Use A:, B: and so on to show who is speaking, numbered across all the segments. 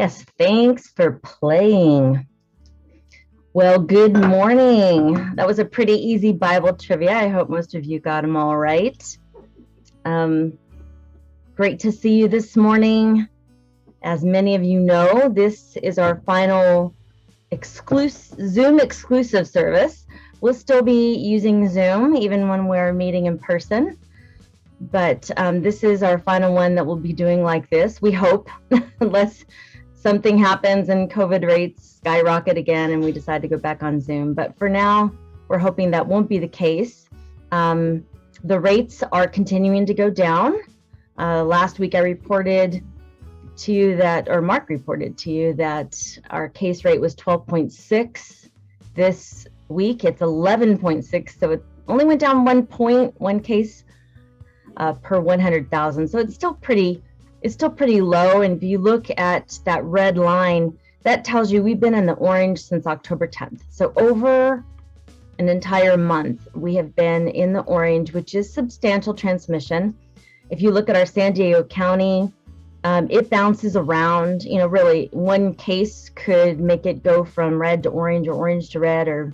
A: Yes, thanks for playing. Well, good morning. That was a pretty easy Bible trivia. I hope most of you got them all right. Great to see you this morning. As many of you know, this is our final Zoom exclusive service. We'll still be using Zoom even when we're meeting in person. But this is our final one that we'll be doing like this. We hope, unless something happens and COVID rates skyrocket again and we decide to go back on Zoom. But for now, we're hoping that won't be the case. The rates are continuing to go down. Last week I reported to you that, or Mark reported to you that our case rate was 12.6. This week it's 11.6, so it only went down 1 case per 100,000. So it's still pretty low. And if you look at that red line, that tells you we've been in the orange since October 10th. So over an entire month, we have been in the orange, which is substantial transmission. If you look at our San Diego County, it bounces around. Really, one case could make it go from red to orange or orange to red, or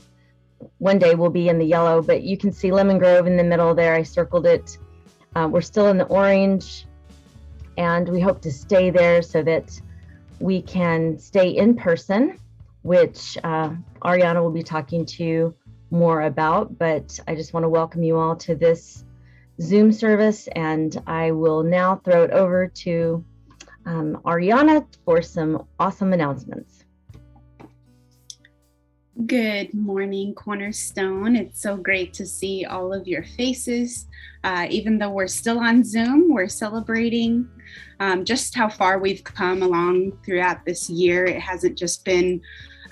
A: one day we'll be in the yellow. But you can see Lemon Grove in the middle there. I circled it. We're still in the orange, and we hope to stay there so that we can stay in person, which Ariana will be talking to you more about. But I just want to welcome you all to this Zoom service, and I will now throw it over to Ariana for some awesome announcements.
B: Good morning, Cornerstone. It's so great to see all of your faces. Even though we're still on Zoom, we're celebrating just how far we've come along throughout this year. It hasn't just been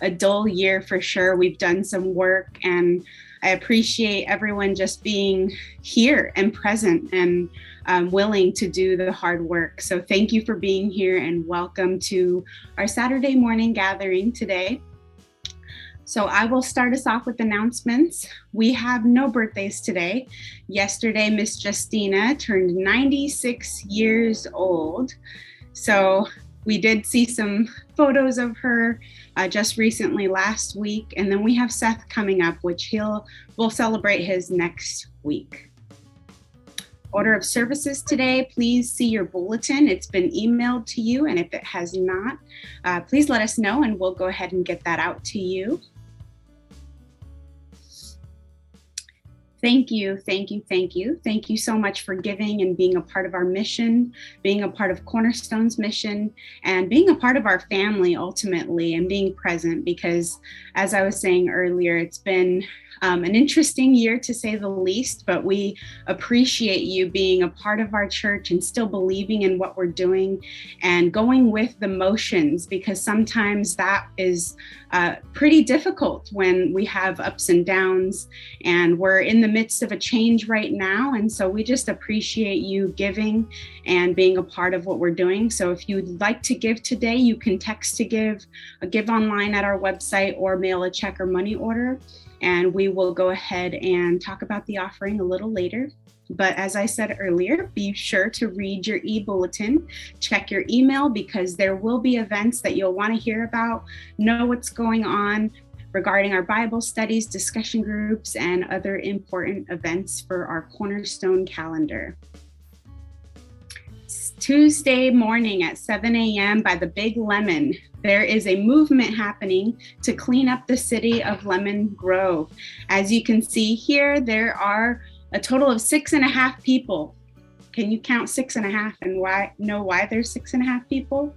B: a dull year for sure. We've done some work, and I appreciate everyone just being here and present and willing to do the hard work. So thank you for being here, and welcome to our Saturday morning gathering today. So I will start us off with announcements. We have no birthdays today. Yesterday, Miss Justina turned 96 years old. So we did see some photos of her just recently last week. And then we have Seth coming up, which we'll celebrate his next week. Order of services today, please see your bulletin. It's been emailed to you. And if it has not, please let us know and we'll go ahead and get that out to you. Thank you, thank you, thank you. Thank you so much for giving and being a part of our mission, being a part of Cornerstone's mission, and being a part of our family ultimately, and being present, because as I was saying earlier, it's been an interesting year to say the least, but we appreciate you being a part of our church and still believing in what we're doing and going with the motions, because sometimes that is pretty difficult when we have ups and downs, and we're in the midst of a change right now. And so we just appreciate you giving and being a part of what we're doing. So if you'd like to give today, you can text to give online at our website, or mail a check or money order. And we will go ahead and talk about the offering a little later. But as I said earlier, be sure to read your e-bulletin, check your email, because there will be events that you'll want to hear about, know what's going on regarding our Bible studies, discussion groups, and other important events for our Cornerstone calendar. Tuesday morning at 7 a.m. by the Big Lemon, there is a movement happening to clean up the city of Lemon Grove. As you can see here, there are a total of 6.5 people. Can you count 6.5 and know why there's 6.5 people?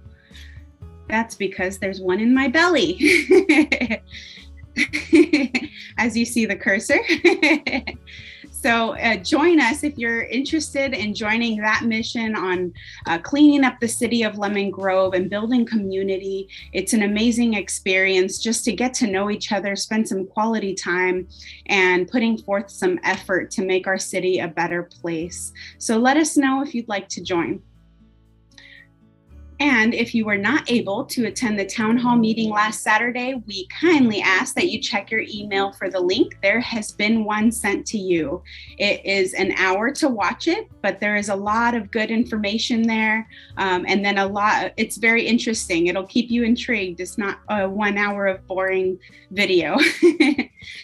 B: That's because there's one in my belly. As you see the cursor. So join us if you're interested in joining that mission on cleaning up the city of Lemon Grove and building community. It's an amazing experience just to get to know each other, spend some quality time, and putting forth some effort to make our city a better place. So let us know if you'd like to join. And if you were not able to attend the town hall meeting last Saturday, we kindly ask that you check your email for the link. There has been one sent to you. It is an hour to watch it, but there is a lot of good information there. And then it's very interesting. It'll keep you intrigued. It's not a 1 hour of boring video.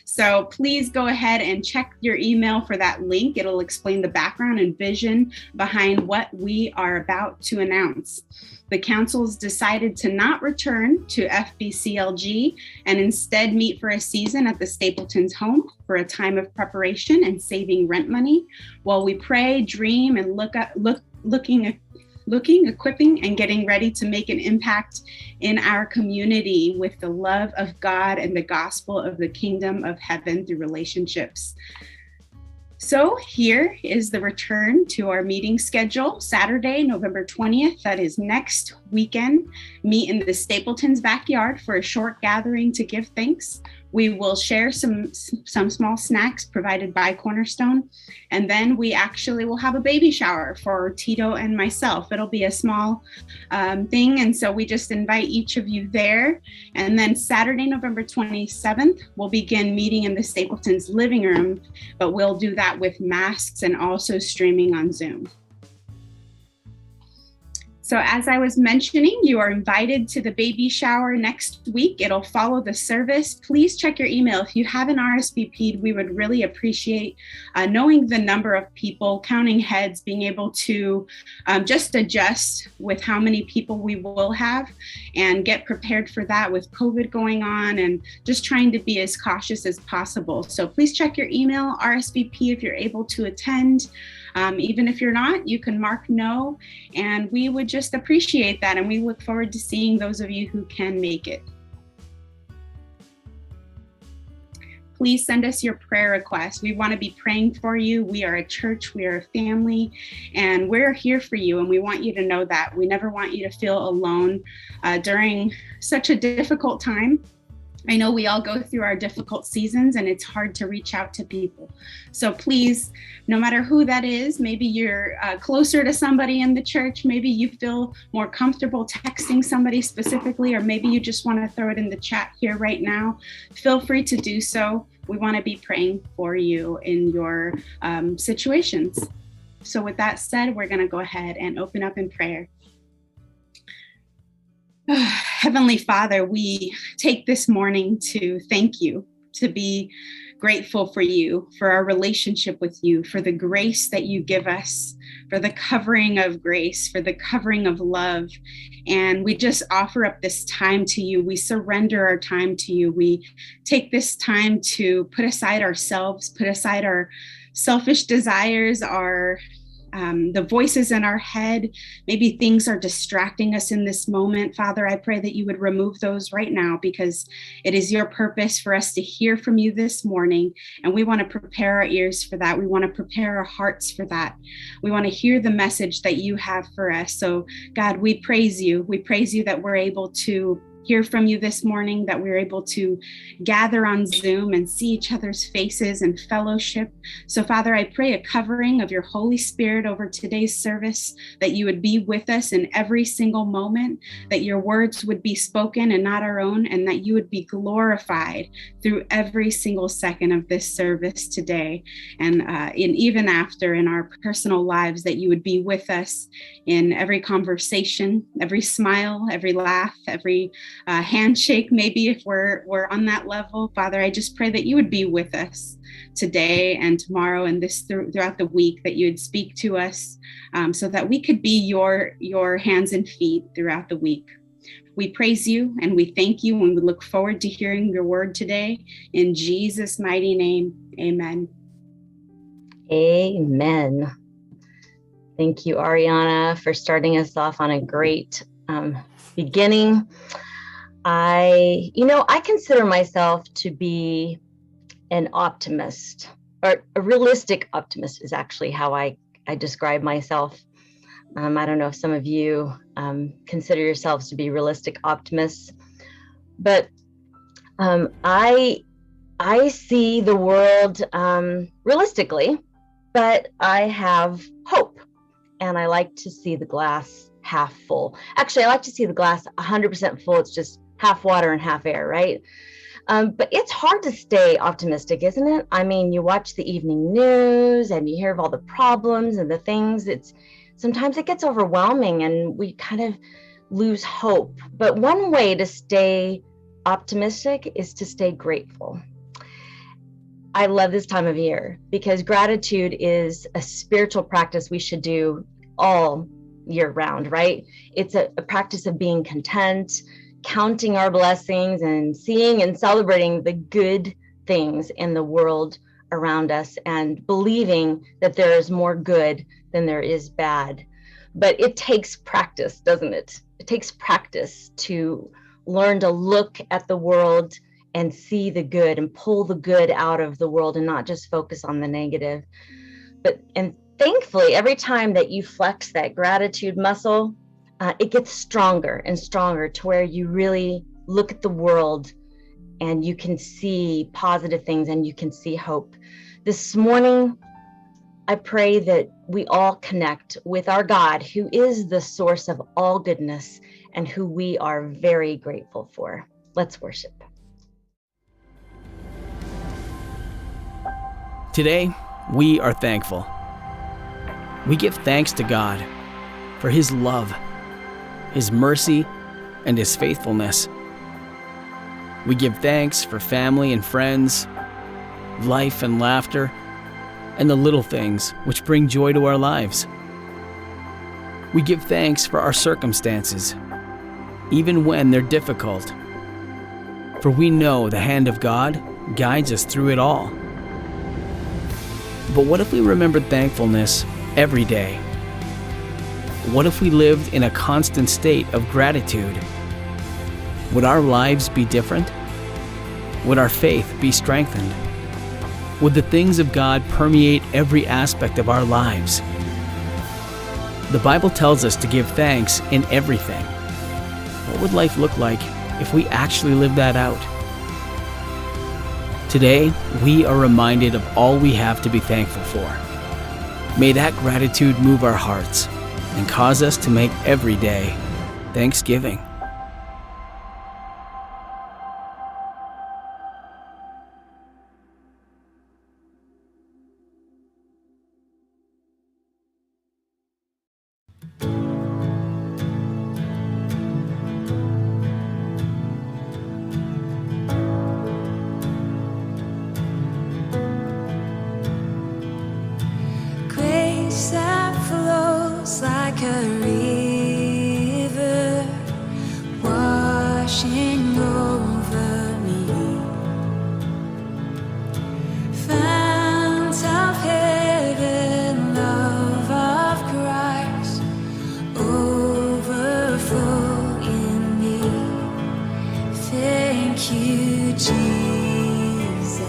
B: So please go ahead and check your email for that link. It'll explain the background and vision behind what we are about to announce. The council's decided to not return to FBCLG and instead meet for a season at the Stapleton's home for a time of preparation and saving rent money while we pray, dream, and equipping, and getting ready to make an impact in our community with the love of God and the gospel of the kingdom of heaven through relationships. So here is the return to our meeting schedule. Saturday, November 20th, that is next weekend, meet in the Stapleton's backyard for a short gathering to give thanks. We will share some small snacks provided by Cornerstone, and then we actually will have a baby shower for Tito and myself. It'll be a small thing, and so we just invite each of you there. And then Saturday, November 27th, we'll begin meeting in the Stapleton's living room, but we'll do that with masks and also streaming on Zoom. So as I was mentioning, you are invited to the baby shower next week. It'll follow the service. Please check your email. If you haven't RSVP'd, we would really appreciate knowing the number of people, counting heads, being able to just adjust with how many people we will have and get prepared for that with COVID going on and just trying to be as cautious as possible. So please check your email, RSVP if you're able to attend. Even if you're not, you can mark no, and we would just appreciate that. And we look forward to seeing those of you who can make it. Please send us your prayer requests. We want to be praying for you. We are a church, we are a family, and we're here for you. And we want you to know that. We never want you to feel alone during such a difficult time. I know we all go through our difficult seasons and it's hard to reach out to people. So please, no matter who that is, maybe you're closer to somebody in the church, maybe you feel more comfortable texting somebody specifically, or maybe you just want to throw it in the chat here right now, feel free to do so. We want to be praying for you in your situations. So with that said, we're going to go ahead and open up in prayer. Heavenly Father, we take this morning to thank you, to be grateful for you, for our relationship with you, for the grace that you give us, for the covering of grace, for the covering of love. And we just offer up this time to you. We surrender our time to you. We take this time to put aside ourselves, put aside our selfish desires, the voices in our head. Maybe things are distracting us in this moment. Father, I pray that you would remove those right now, because it is your purpose for us to hear from you this morning. And we want to prepare our ears for that. We want to prepare our hearts for that. We want to hear the message that you have for us. So God, we praise you. We praise you that we're able to hear from you this morning, that we're able to gather on Zoom and see each other's faces and fellowship. So Father, I pray a covering of your Holy Spirit over today's service, that you would be with us in every single moment, that your words would be spoken and not our own, and that you would be glorified through every single second of this service today. And even after in our personal lives, that you would be with us in every conversation, every smile, every laugh, every handshake, maybe if we're on that level. Father, I just pray that you would be with us today and tomorrow and throughout the week, that you would speak to us so that we could be your hands and feet throughout the week. We praise you and we thank you, and we look forward to hearing your word today. In Jesus' mighty name, amen.
A: Amen. Thank you, Ariana, for starting us off on a great beginning. I consider myself to be an optimist, or a realistic optimist is actually how I describe myself. I don't know if some of you consider yourselves to be realistic optimists, but I see the world realistically, but I have hope, and I like to see the glass half full. Actually, I like to see the glass 100% full. It's just half water and half air, right? But it's hard to stay optimistic, isn't it? I mean, you watch the evening news and you hear of all the problems and the things. Sometimes it gets overwhelming and we kind of lose hope. But one way to stay optimistic is to stay grateful. I love this time of year because gratitude is a spiritual practice we should do all year round, right? It's a practice of being content, counting our blessings, and seeing and celebrating the good things in the world around us, and believing that there is more good than there is bad. But it takes practice, doesn't it? It takes practice to learn to look at the world and see the good and pull the good out of the world and not just focus on the negative. And thankfully, every time that you flex that gratitude muscle, it gets stronger and stronger to where you really look at the world and you can see positive things and you can see hope. This morning, I pray that we all connect with our God, who is the source of all goodness and who we are very grateful for. Let's worship.
C: Today, we are thankful. We give thanks to God for His love, His mercy, and His faithfulness. We give thanks for family and friends, life and laughter, and the little things which bring joy to our lives. We give thanks for our circumstances, even when they're difficult, for we know the hand of God guides us through it all. But what if we remembered thankfulness every day? What if we lived in a constant state of gratitude? Would our lives be different? Would our faith be strengthened? Would the things of God permeate every aspect of our lives? The Bible tells us to give thanks in everything. What would life look like if we actually lived that out? Today, we are reminded of all we have to be thankful for. May that gratitude move our hearts and cause us to make every day Thanksgiving.
D: That flows like a river, washing over me. Fount of heaven, love of Christ, overflow in me. Thank you, Jesus.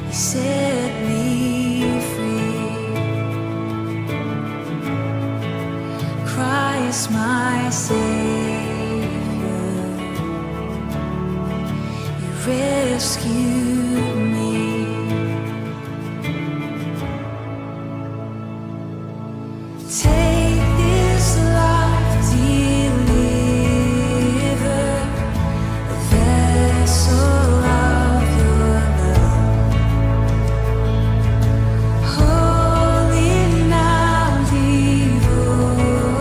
D: You set me my Savior, you rescued me. Take this life, deliver a vessel of your love. Holy now, devoted,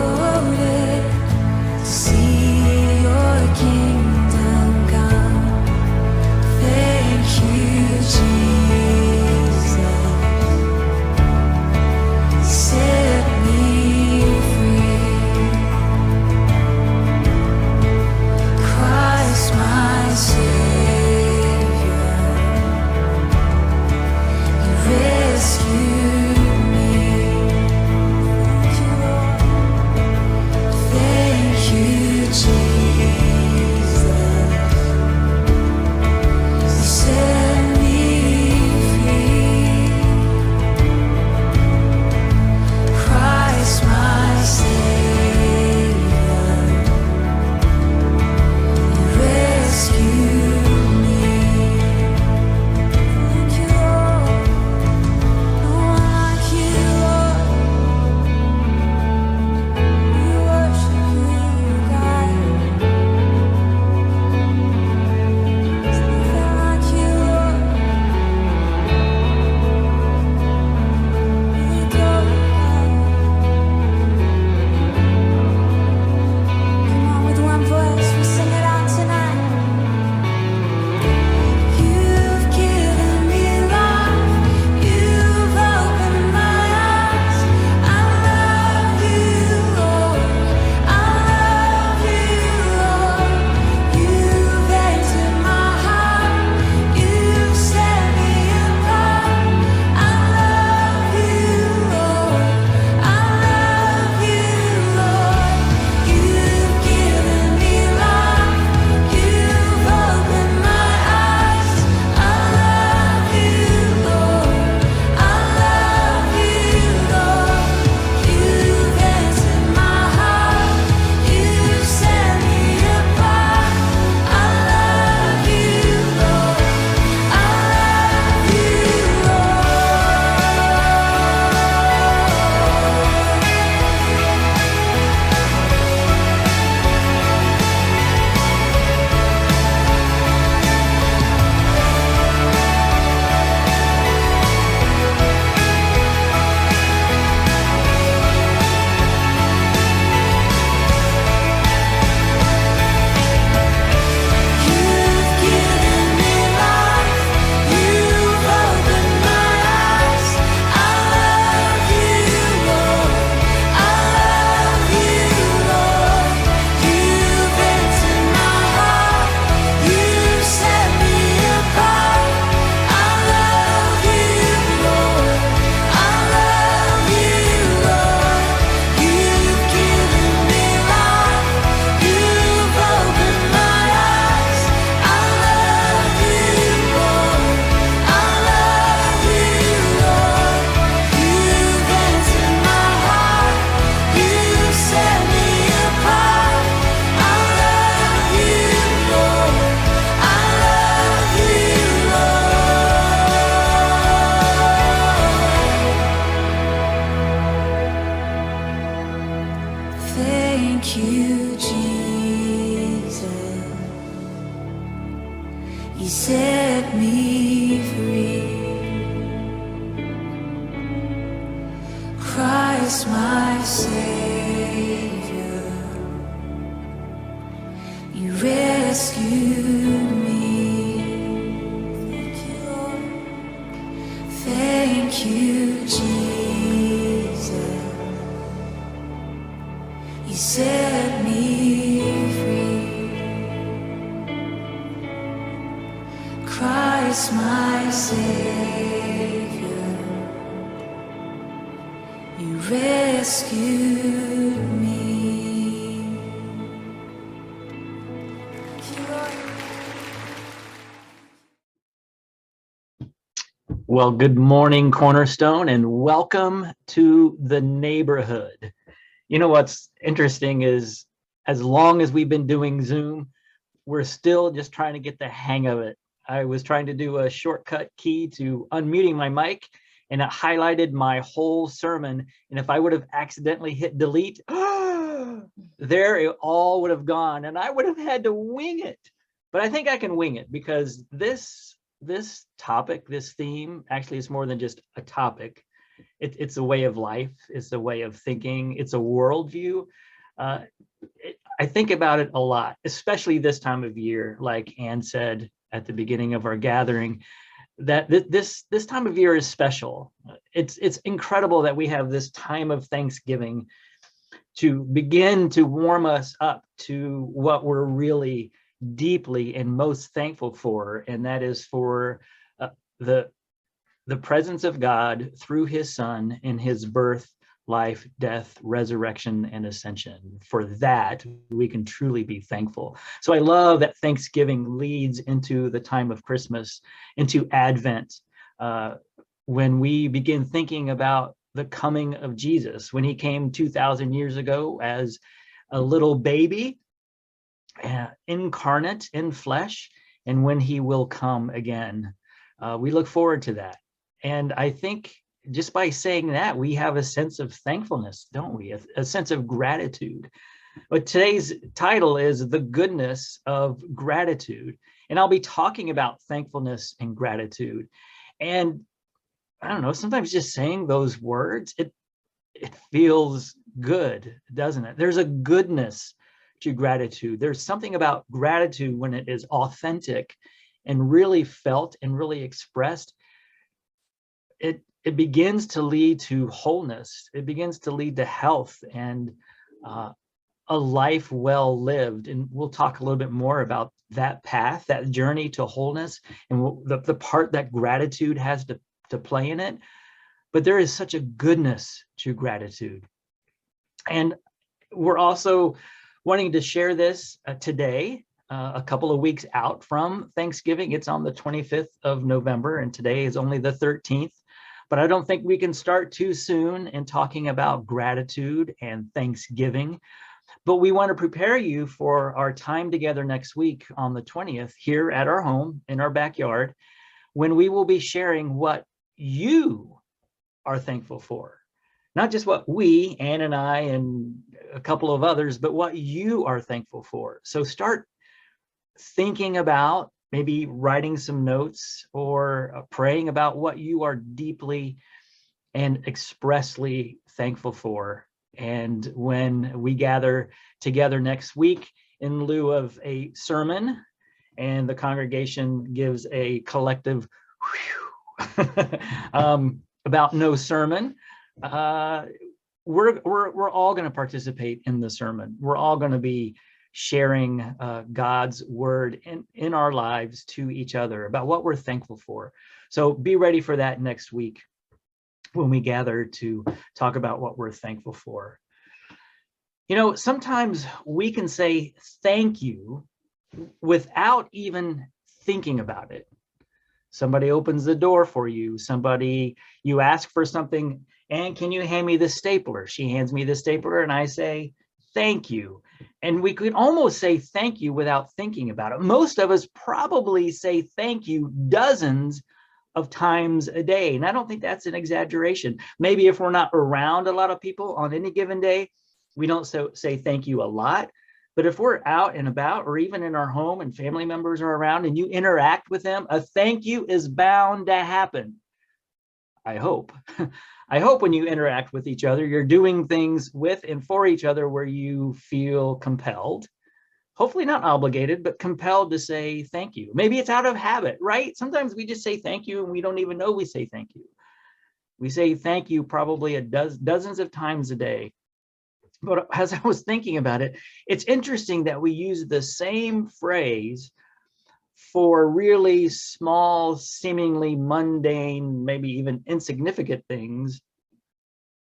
D: see your kingdom come. Thank you. Thank you, Jesus. You set me free. Christ, my Savior, you rescued me. Thank you, Lord. Thank you, Jesus. You set me free. Christ, my Savior, you rescued me. Thank you, Lord.
E: Well, good morning, Cornerstone, and welcome to the neighborhood. You know what's interesting is as long as we've been doing Zoom, we're still just trying to get the hang of it. I was trying to do a shortcut key to unmuting my mic, and it highlighted my whole sermon. And if I would have accidentally hit delete, there it all would have gone, and I would have had to wing it. But I think I can wing it because this topic, this theme, actually is more than just a topic. It's a way of life. It's a way of thinking. It's a worldview. I think about it a lot, especially this time of year. Like Ann said at the beginning of our gathering, that this time of year is special. It's incredible that we have this time of Thanksgiving to begin to warm us up to what we're really deeply and most thankful for, and that is for the presence of God through his Son in his birth, life, death, resurrection, and ascension. For that, we can truly be thankful. So I love that Thanksgiving leads into the time of Christmas, into Advent, when we begin thinking about the coming of Jesus, when he came 2,000 years ago as a little baby, incarnate in flesh, and when he will come again. We look forward to that. And I think just by saying that, we have a sense of thankfulness, don't we? A sense of gratitude. But today's title is The Goodness of Gratitude. And I'll be talking about thankfulness and gratitude. And I don't know, sometimes just saying those words, it feels good, doesn't it? There's a goodness to gratitude. There's something about gratitude when it is authentic and really felt and really expressed. It begins to lead to wholeness. It begins to lead to health and a life well lived. And we'll talk a little bit more about that path, that journey to wholeness, and the part that gratitude has to play in it. But there is such a goodness to gratitude. And we're also wanting to share this today, a couple of weeks out from Thanksgiving. It's on the 25th of November, and today is only the 13th. But I don't think we can start too soon in talking about gratitude and Thanksgiving. But we want to prepare you for our time together next week on the 20th here at our home in our backyard, when we will be sharing what you are thankful for. Not just what we, Ann and I, and a couple of others, but what you are thankful for. So start thinking about, maybe writing some notes or praying about what you are deeply and expressly thankful for. And when we gather together next week, in lieu of a sermon, and the congregation gives a collective about no sermon, we're all going to participate in the sermon. We're all going to be sharing God's word in our lives to each other about what we're thankful for. So be ready for that next week when we gather to talk about what we're thankful for. You know, sometimes we can say thank you without even thinking about it. Somebody opens the door for you. You ask for something, and can you hand me the stapler? She hands me the stapler, and I say, thank you. And we could almost say thank you without thinking about it. Most of us probably say thank you dozens of times a day. And I don't think that's an exaggeration. Maybe if we're not around a lot of people on any given day, We don't say thank you a lot, but if we're out and about or even in our home and family members are around and you interact with them, a thank you is bound to happen. I hope. I hope when you interact with each other, you're doing things with and for each other where you feel compelled, hopefully not obligated, but compelled to say thank you. Maybe it's out of habit, right? Sometimes we just say thank you and we don't even know we say thank you. We say thank you probably dozens of times a day. But as I was thinking about it, it's interesting that we use the same phrase for really small, seemingly mundane, maybe even insignificant things.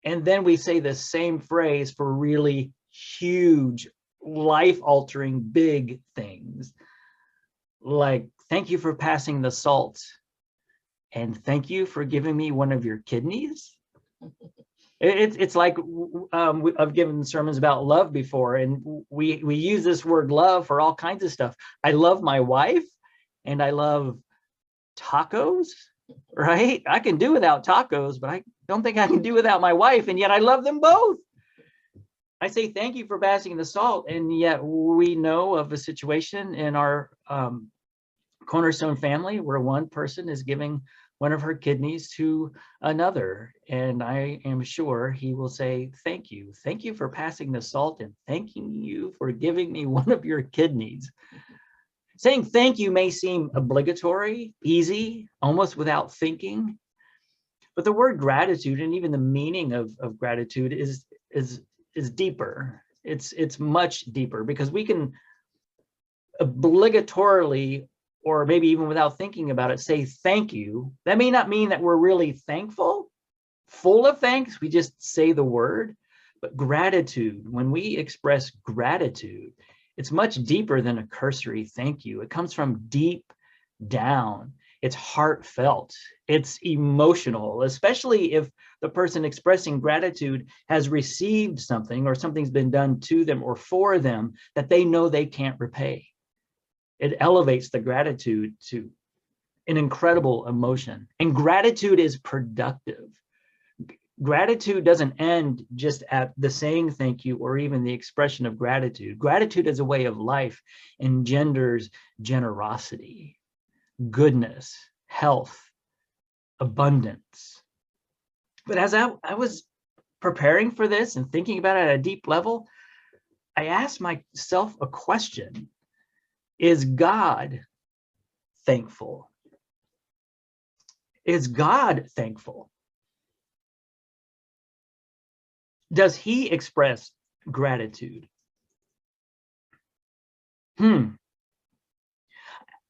E: And then we say the same phrase for really huge, life-altering, big things. Like, thank you for passing the salt. And thank you for giving me one of your kidneys. It's like I've given sermons about love before, and we use this word love for all kinds of stuff. I love my wife, and I love tacos, right? I can do without tacos, but I don't think I can do without my wife, and yet I love them both. I say thank you for passing the salt, and yet we know of a situation in our Cornerstone family where one person is giving one of her kidneys to another. And I am sure he will say, thank you. Thank you for passing the salt and thanking you for giving me one of your kidneys. Saying thank you may seem obligatory, easy, almost without thinking. But the word gratitude and even the meaning of gratitude is deeper. It's much deeper because we can obligatorily, or maybe even without thinking about it, say thank you. That may not mean that we're really thankful, full of thanks. We just say the word. But gratitude, when we express gratitude, it's much deeper than a cursory thank you. It comes from deep down. It's heartfelt. It's emotional, especially if the person expressing gratitude has received something or something's been done to them or for them that they know they can't repay. It elevates the gratitude to an incredible emotion. And gratitude is productive. Gratitude doesn't end just at the saying thank you or even the expression of gratitude. Gratitude as a way of life engenders generosity, goodness, health, abundance. But as I was preparing for this and thinking about it at a deep level, I asked myself a question. Is God thankful? Is God thankful? Does he express gratitude?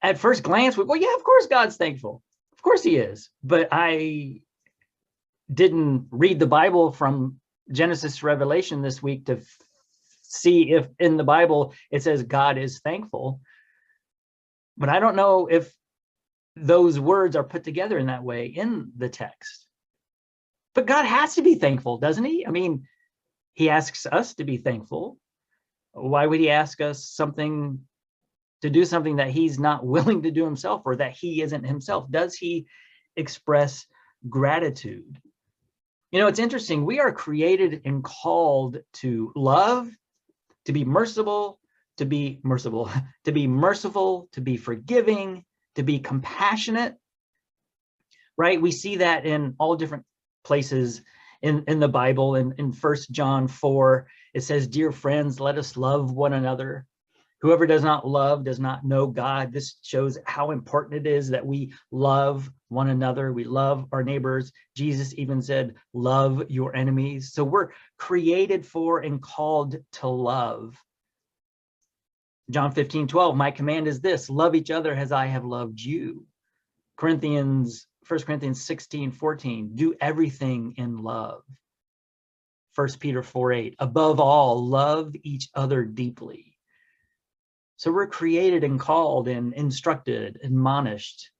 E: At first glance, we go, yeah, of course God's thankful. Of course he is. But I didn't read the Bible from Genesis to Revelation this week to see if in the Bible it says God is thankful. But I don't know if those words are put together in that way in the text. But God has to be thankful, doesn't he? I mean, he asks us to be thankful. Why would he ask us to do something that he's not willing to do himself or that he isn't himself? Does he express gratitude? You know, it's interesting. We are created and called to love, to be merciful, to be forgiving, to be compassionate, right? We see that in all different places in the Bible. In 1 John 4, it says, dear friends, let us love one another. Whoever does not love does not know God. This shows how important it is that we love one another. We love our neighbors. Jesus even said, love your enemies. So we're created for and called to love. John 15:12, my command is this, love each other as I have loved you. 1 Corinthians 16:14, do everything in love. 1 Peter 4:8, above all, love each other deeply. So we're created and called and instructed, admonished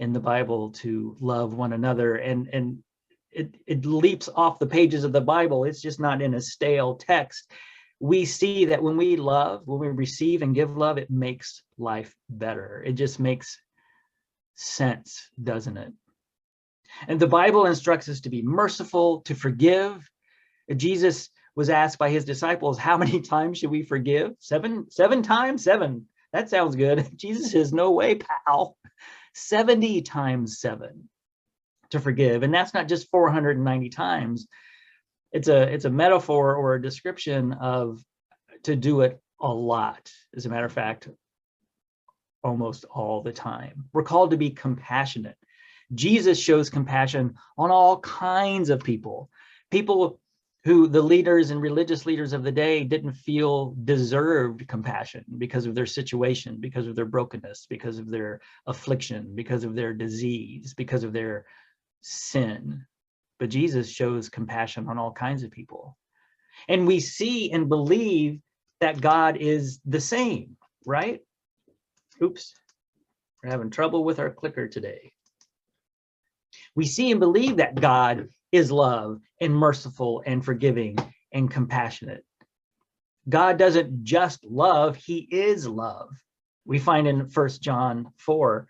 E: in the Bible to love one another. And it leaps off the pages of the Bible. It's just not in a stale text. We see that when we love, when we receive and give love, it makes life better. It just makes sense, doesn't it? And the Bible instructs us to be merciful, to forgive. Jesus was asked by his disciples, how many times should we forgive? Seven times? Seven. That sounds good. Jesus says, no way, pal. 70 times 7 to forgive. And that's not just 490 times. It's a metaphor or a description of to do it a lot. As a matter of fact, almost all the time. We're called to be compassionate. Jesus shows compassion on all kinds of people. People who the leaders and religious leaders of the day didn't feel deserved compassion because of their situation, because of their brokenness, because of their affliction, because of their disease, because of their sin. But Jesus shows compassion on all kinds of people. And we see and believe that God is the same, right? Oops, we're having trouble with our clicker today. We see and believe that God is love and merciful and forgiving and compassionate. God doesn't just love, he is love. We find in 1 John 4,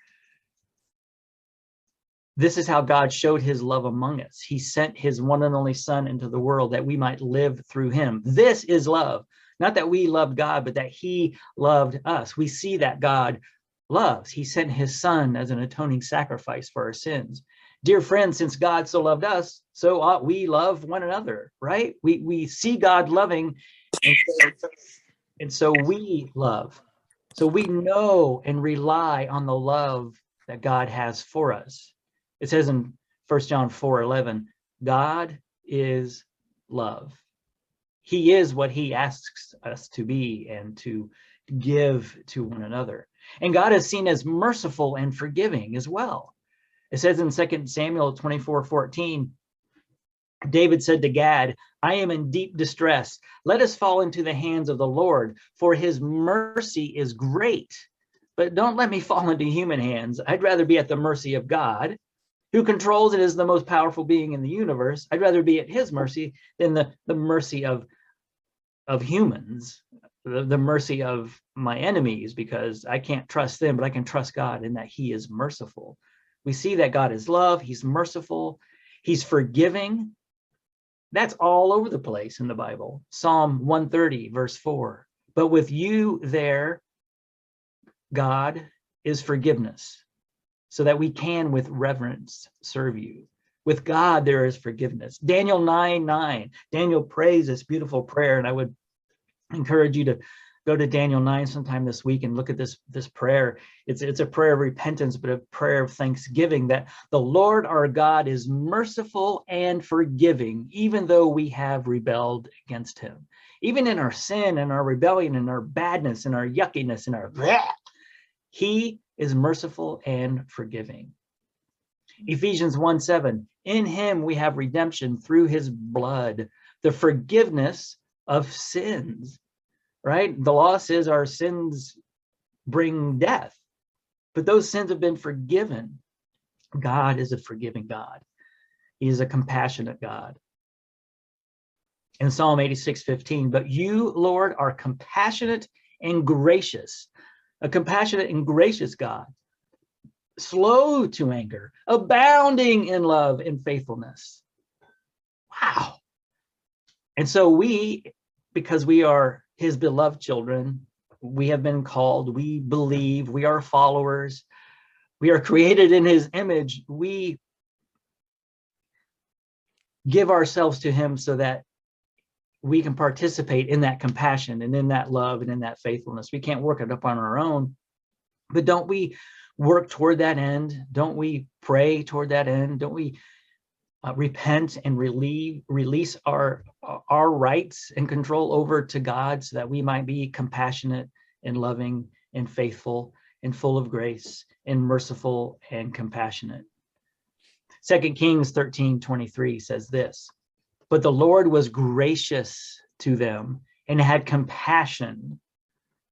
E: this is how God showed his love among us. He sent his one and only Son into the world that we might live through him. This is love. Not that we loved God, but that he loved us. We see that God loves. He sent his Son as an atoning sacrifice for our sins. Dear friends, since God so loved us, so ought we love one another, right? We see God loving, and so we love. So we know and rely on the love that God has for us. It says in 1 John 4:11, God is love. He is what he asks us to be and to give to one another. And God is seen as merciful and forgiving as well. It says in 2 Samuel 24:14, David said to Gad, I am in deep distress. Let us fall into the hands of the Lord, for his mercy is great. But don't let me fall into human hands. I'd rather be at the mercy of God, who controls and is the most powerful being in the universe. I'd rather be at his mercy than the mercy of humans, the mercy of my enemies, because I can't trust them, but I can trust God in that he is merciful. We see that God is love, he's merciful, he's forgiving. That's all over the place in the Bible. Psalm 130, verse 4. But with you there, God, is forgiveness, so that we can with reverence serve you. With God, there is forgiveness. Daniel 9:9. Daniel prays this beautiful prayer, and I would encourage you to go to Daniel 9 sometime this week and look at this prayer. It's a prayer of repentance, but a prayer of thanksgiving that the Lord our God is merciful and forgiving, even though we have rebelled against him. Even in our sin and our rebellion and our badness and our yuckiness and our bleh, he is merciful and forgiving. Ephesians 1:7, in him we have redemption through his blood, the forgiveness of sins, right? The law says our sins bring death, but those sins have been forgiven. God is a forgiving God. He is a compassionate God. In Psalm 86:15, but you, Lord, are compassionate and gracious, a compassionate and gracious God, slow to anger, abounding in love and faithfulness. Wow. And so we, because we are his beloved children, we have been called, we believe, we are followers, we are created in his image. We give ourselves to him so that we can participate in that compassion and in that love and in that faithfulness. We can't work it up on our own, but don't we work toward that end? Don't we pray toward that end? Don't we repent and release our rights and control over to God so that we might be compassionate and loving and faithful and full of grace and merciful and compassionate? 2 Kings 13:23 says this, but the Lord was gracious to them and had compassion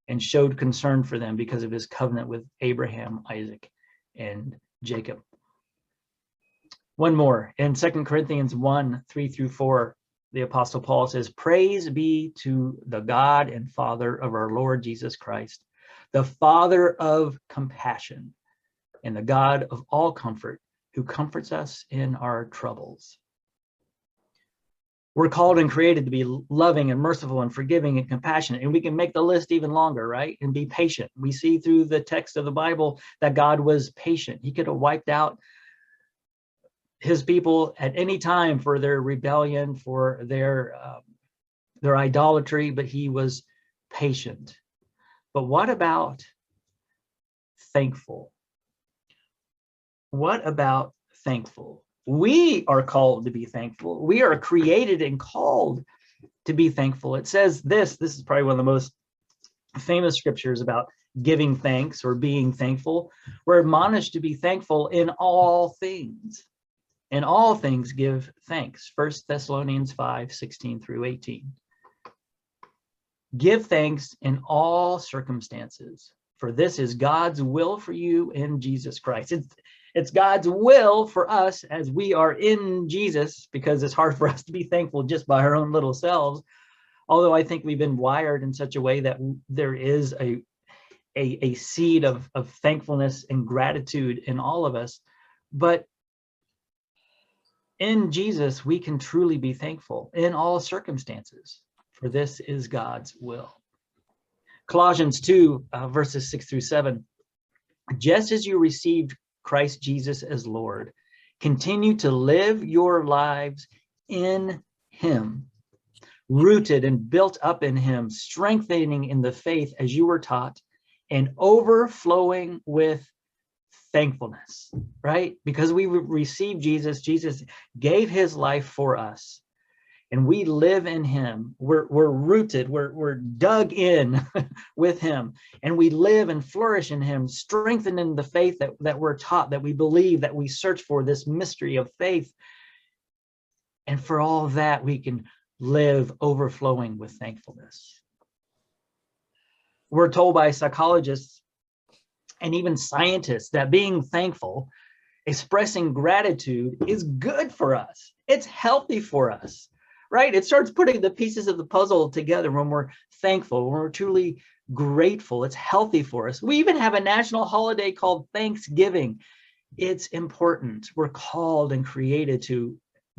E: and showed concern for them because of his covenant with Abraham, Isaac, and Jacob. One more, in 2 Corinthians 1:3-4, the Apostle Paul says, praise be to the God and Father of our Lord Jesus Christ, the Father of compassion and the God of all comfort, who comforts us in our troubles. We're called and created to be loving and merciful and forgiving and compassionate. And we can make the list even longer, right? And be patient. We see through the text of the Bible that God was patient. He could have wiped out his people at any time for their rebellion, for their idolatry, but he was patient. But what about thankful? What about thankful? We are called to be thankful. We are created and called to be thankful. It says this is probably one of the most famous scriptures about giving thanks or being thankful. We're admonished to be thankful in all things. In all things give thanks. 1 Thessalonians 5:16 through 18. Give thanks in all circumstances, for this is God's will for you in Jesus Christ. It's God's will for us as we are in Jesus, because it's hard for us to be thankful just by our own little selves. Although I think we've been wired in such a way that there is a seed of thankfulness and gratitude in all of us. But in Jesus, we can truly be thankful in all circumstances, for this is God's will. Colossians 2, verses 6 through 7. Just as you received Christ Jesus as Lord, continue to live your lives in him, rooted and built up in him, strengthening in the faith as you were taught, and overflowing with thankfulness, right? Because we received Jesus, Jesus gave his life for us, and we live in him. We're rooted, we're dug in with him, and we live and flourish in him, strengthened in the faith that we're taught, that we believe, that we search for, this mystery of faith. And for all of that, we can live overflowing with thankfulness. We're told by psychologists and even scientists that being thankful, expressing gratitude, is good for us. It's healthy for us. Right? It starts putting the pieces of the puzzle together when we're thankful, when we're truly grateful. It's healthy for us. We even have a national holiday called Thanksgiving. It's important. We're called and created to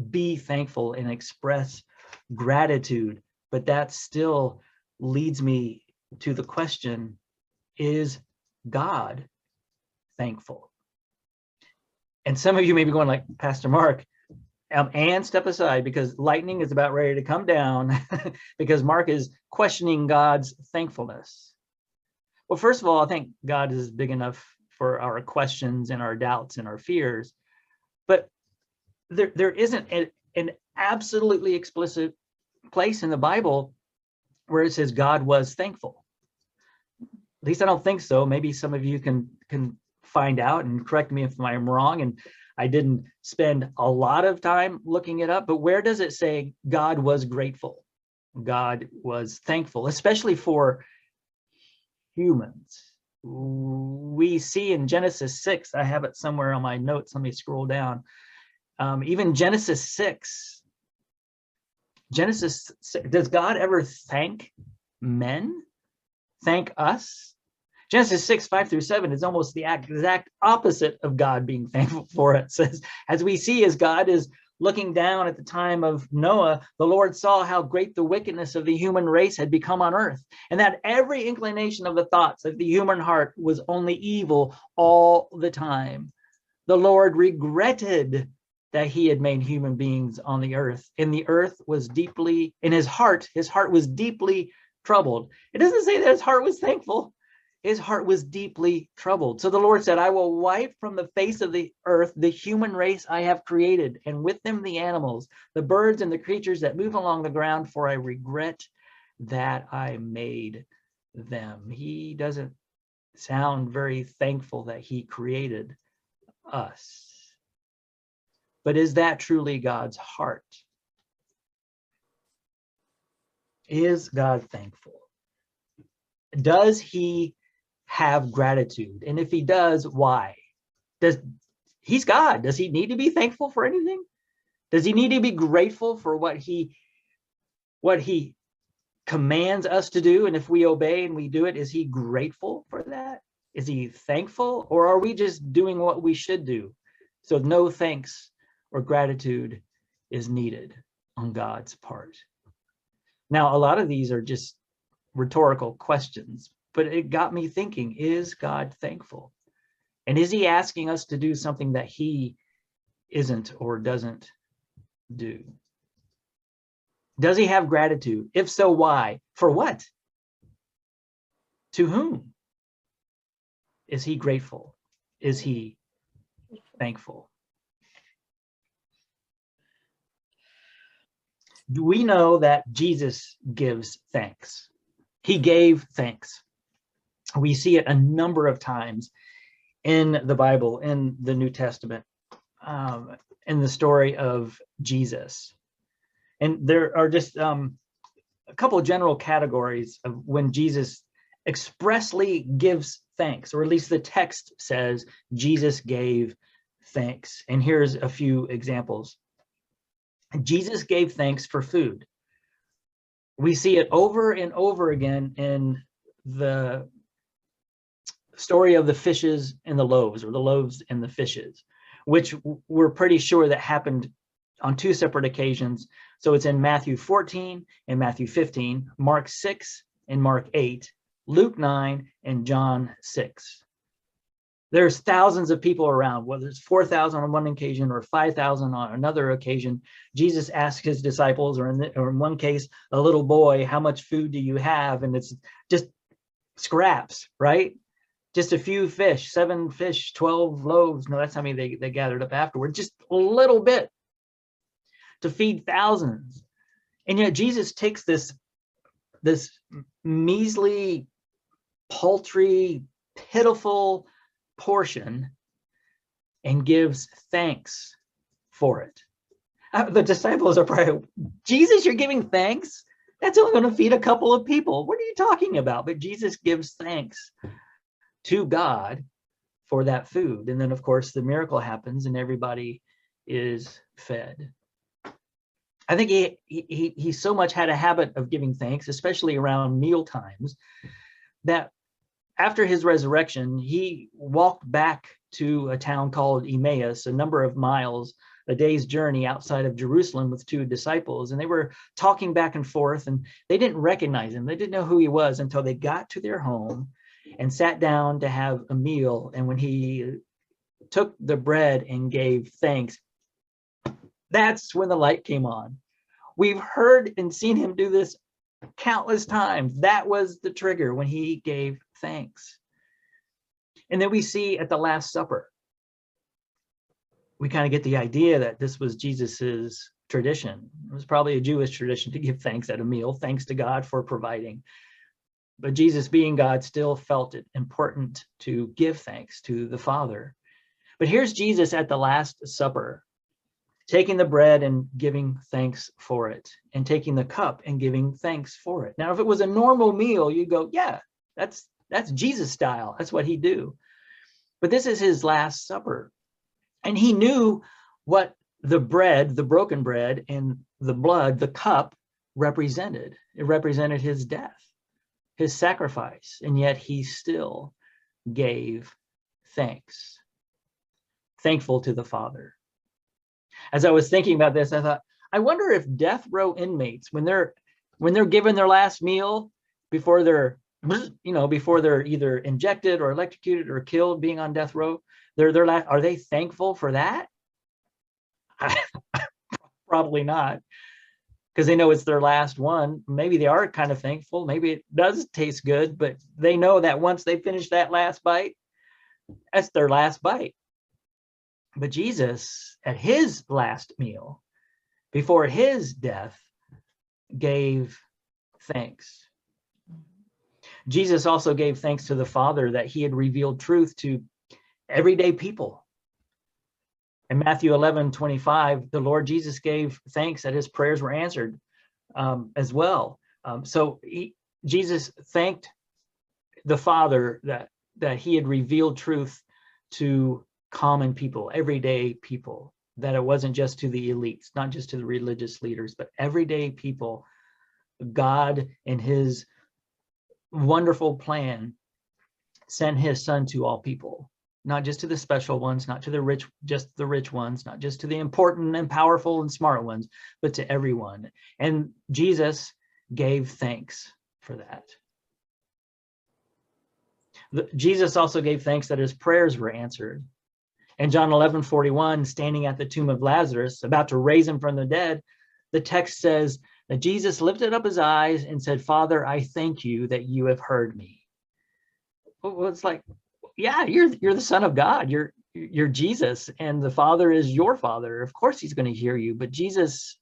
E: be thankful and express gratitude. But that still leads me to the question, is God thankful? And some of you may be going like, Pastor Mark, and step aside, because lightning is about ready to come down because Mark is questioning God's thankfulness. Well, first of all, I think God is big enough for our questions and our doubts and our fears, but there isn't an absolutely explicit place in the Bible where it says God was thankful. At least I don't think so. Maybe some of you can find out and correct me if I'm wrong. And I didn't spend a lot of time looking it up, but where does it say God was grateful? God was thankful, especially for humans. We see in Genesis 6, I have it somewhere on my notes, let me scroll down. Even Genesis 6, does God ever thank men? Thank us? Genesis 6, 5 through 7 is almost the exact opposite of God being thankful for it. It says, as we see, as God is looking down at the time of Noah, the Lord saw how great the wickedness of the human race had become on earth, and that every inclination of the thoughts of the human heart was only evil all the time. The Lord regretted that he had made human beings on the earth, and the earth was deeply, in his heart was deeply troubled. It doesn't say that his heart was thankful. His heart was deeply troubled. So the Lord said, I will wipe from the face of the earth the human race I have created, and with them the animals, the birds, and the creatures that move along the ground, for I regret that I made them. He doesn't sound very thankful that he created us. But is that truly God's heart? Is God thankful? Does he have gratitude? And if he does, why? He's God. Does he need to be thankful for anything? Does he need to be grateful for what he commands us to do? And if we obey and we do it, is he grateful for that? Is he thankful? Or are we just doing what we should do? So no thanks or gratitude is needed. on God's part? Now, a lot of these are just rhetorical questions, but it got me thinking, is God thankful? And is he asking us to do something that he isn't or doesn't do? Does he have gratitude? If so, why? For what? To whom? Is he grateful? Is he thankful? Do we know that Jesus gives thanks? He gave thanks. We see it a number of times in the Bible, in the New Testament, in the story of Jesus. And there are just a couple of general categories of when Jesus expressly gives thanks, or at least the text says Jesus gave thanks. And here's a few examples. Jesus gave thanks for food. We see it over and over again in the story of the fishes and the loaves, or the loaves and the fishes, which we're pretty sure that happened on two separate occasions. So it's in Matthew 14 and Matthew 15, Mark 6 and Mark 8, Luke 9 and John 6. There's thousands of people around, whether it's 4,000 on one occasion or 5,000 on another occasion. Jesus asked his disciples, or in one case, a little boy, how much food do you have? And it's just scraps, right? Just a few fish, 7 fish, 12 loaves. No, that's how many they gathered up afterward. Just a little bit to feed thousands. And yet Jesus takes this measly, paltry, pitiful portion and gives thanks for it. The disciples are probably, Jesus, you're giving thanks? That's only going to feed a couple of people. What are you talking about? But Jesus gives thanks to God for that food. And then, of course, the miracle happens and everybody is fed. I think he so much had a habit of giving thanks, especially around meal times, that after his resurrection, he walked back to a town called Emmaus, a number of miles, a day's journey outside of Jerusalem, with 2 disciples. And they were talking back and forth, and they didn't recognize him. They didn't know who he was until they got to their home and sat down to have a meal. And when he took the bread and gave thanks, that's when the light came on. We've heard and seen him do this countless times. That was the trigger, when he gave thanks. And then we see at the Last Supper, we kind of get the idea that this was Jesus's tradition. It was probably a Jewish tradition to give thanks at a meal, thanks to God for providing. But Jesus, being God, still felt it important to give thanks to the Father. But here's Jesus at the Last Supper, taking the bread and giving thanks for it, and taking the cup and giving thanks for it. Now, if it was a normal meal, you'd go, yeah, that's Jesus style. That's what he'd do. But this is his Last Supper. And he knew what the bread, the broken bread, and the blood, the cup, represented. It represented his death, his sacrifice. And yet he still gave thanks, thankful to the Father. As I was thinking about this, I thought, I wonder if death row inmates, when they're given their last meal before they're either injected or electrocuted or killed, being on death row, are they thankful for that? Probably not, because they know it's their last one. Maybe they are kind of thankful. Maybe it does taste good, but they know that once they finish that last bite, that's their last bite. But Jesus, at his last meal, before his death, gave thanks. Jesus also gave thanks to the Father that he had revealed truth to everyday people. In Matthew 11:25, the Lord Jesus gave thanks that his prayers were answered as well. Jesus thanked the Father that he had revealed truth to common people, everyday people, that it wasn't just to the elites, not just to the religious leaders, but everyday people. God, in his wonderful plan, sent his son to all people, not just to the special ones, not to the rich, just the rich ones, not just to the important and powerful and smart ones, but to everyone. And Jesus gave thanks for that. Jesus also gave thanks that his prayers were answered. In John 11:41, standing at the tomb of Lazarus, about to raise him from the dead, the text says that Jesus lifted up his eyes and said, "Father, I thank you that you have heard me." Well, it's like, yeah, you're the Son of God. You're Jesus, and the Father is your Father. Of course he's going to hear you, but Jesus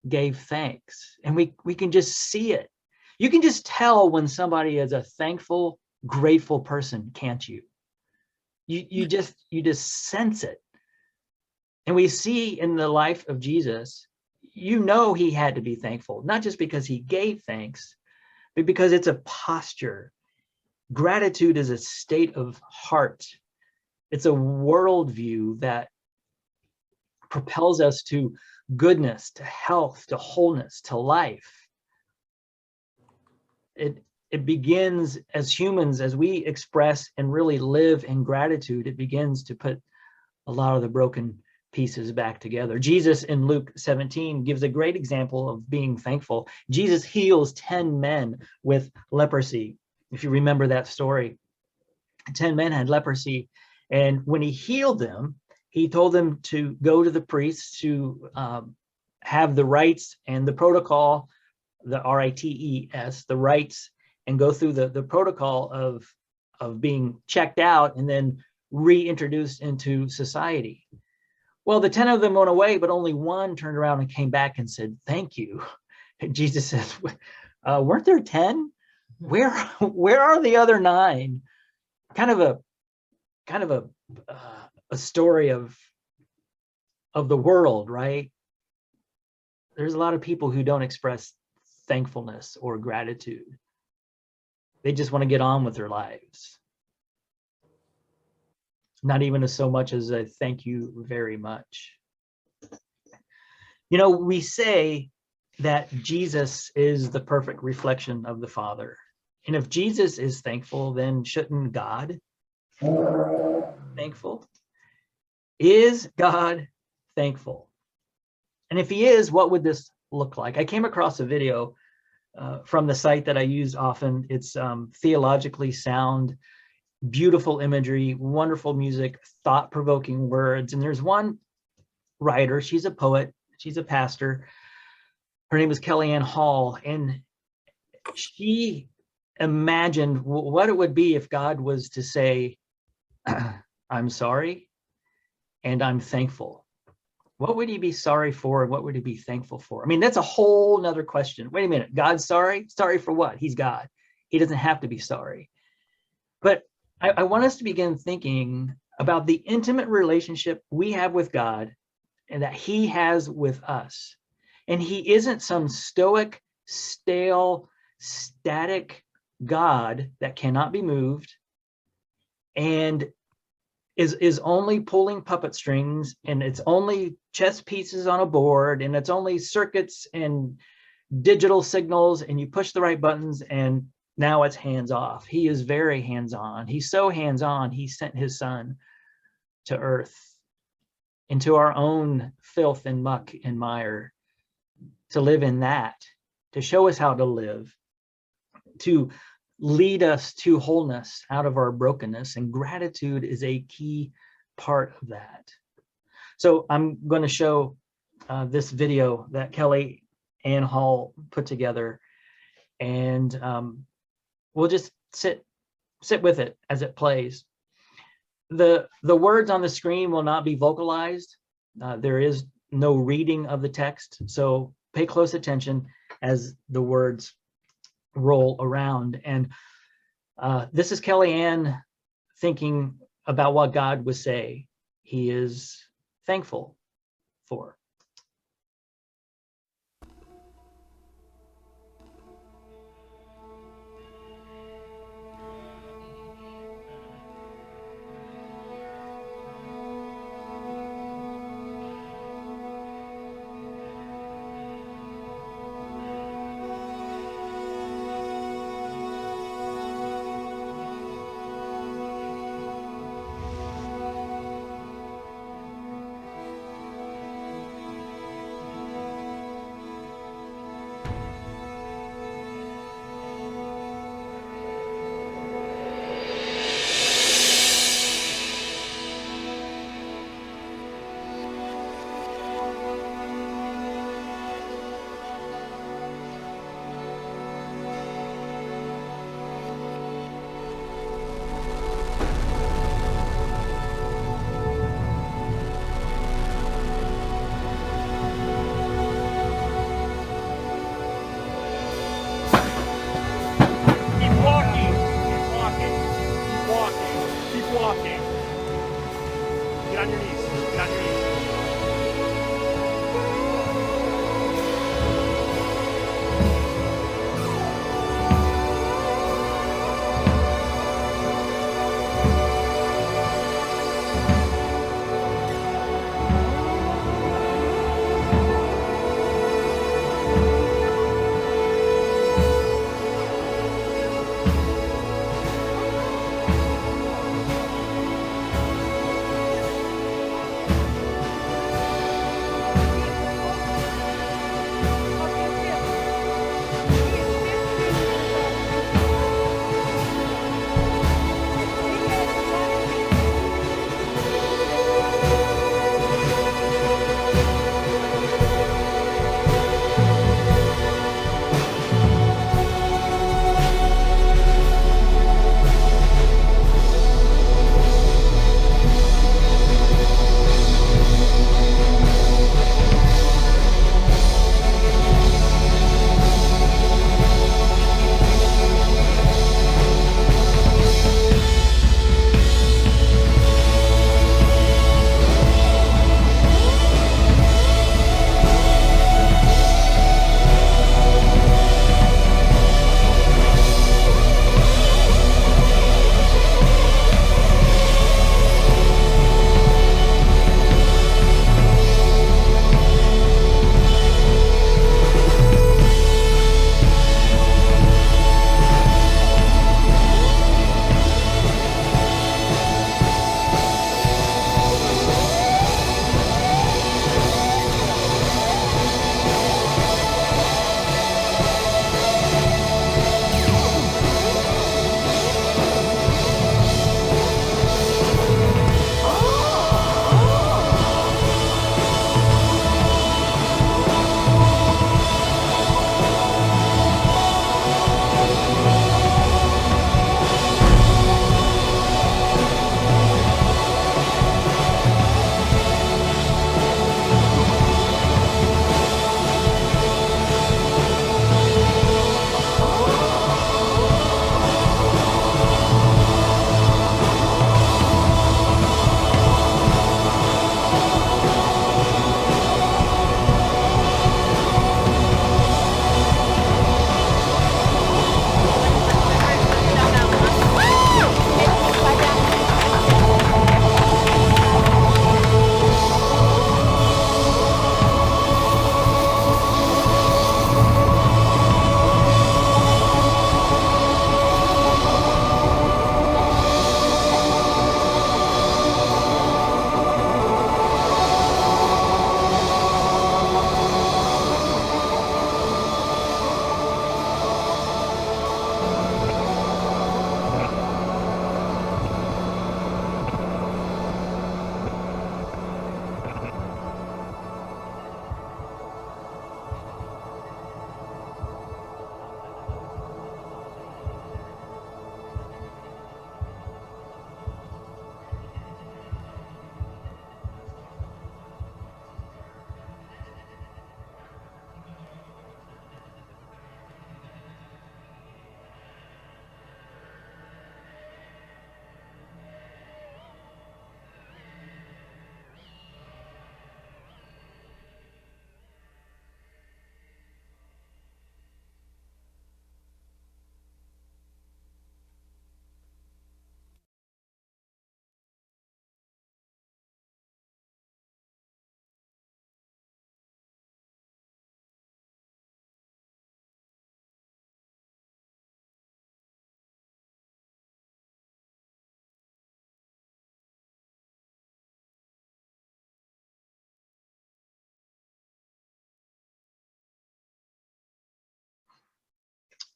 E: gave thanks, and we can just see it. You can just tell when somebody is a thankful, grateful person, can't you? You just sense it. And we see in the life of Jesus, he had to be thankful, not just because he gave thanks, but because it's a posture. Gratitude is a state of heart. It's a worldview that propels us to goodness, to health, to wholeness, to life. It begins as humans, as we express and really live in gratitude, it begins to put a lot of the broken pieces back together. Jesus in Luke 17 gives a great example of being thankful. Jesus heals 10 men with leprosy. If you remember that story, 10 men had leprosy. And when he healed them, he told them to go to the priests to have the rites and the protocol, the rites, the rites, and go through the protocol of being checked out and then reintroduced into society. Well, the 10 of them went away, but only one turned around and came back and said, "Thank you." And Jesus says, weren't there 10? Where are the other 9? Kind of a story of the world, right? There's a lot of people who don't express thankfulness or gratitude. They just want to get on with their lives. Not even so much as a thank you very much. We say that Jesus is the perfect reflection of the Father. And if Jesus is thankful, then shouldn't God be thankful? Is God thankful? And if he is, what would this look like? I came across a video from the site that I use often. It's theologically sound, beautiful imagery, wonderful music, thought-provoking words. And there's one writer, she's a poet, she's a pastor. Her name is Kellyanne Hall, and she imagined what it would be if God was to say, "I'm sorry and I'm thankful." What would he be sorry for? What would he be thankful for? I mean, that's a whole nother question. Wait a minute, God's sorry? Sorry for what? He's God. He doesn't have to be sorry. But I want us to begin thinking about the intimate relationship we have with God and that he has with us. And he isn't some stoic, stale, static God that cannot be moved and is only pulling puppet strings, and it's only chess pieces on a board, and it's only circuits and digital signals, and you push the right buttons and now it's hands off. He is very hands-on. He's so hands-on, he sent his son to earth, into our own filth and muck and mire, to live in that, to show us how to live, to lead us to wholeness out of our brokenness. And gratitude is a key part of that. So I'm going to show this video that Kellyanne Hall put together, and we'll just sit with it as it plays. The words on the screen will not be vocalized. There is no reading of the text, so pay close attention as the words roll around. And this is Kellyanne thinking about what God would say he is thankful for.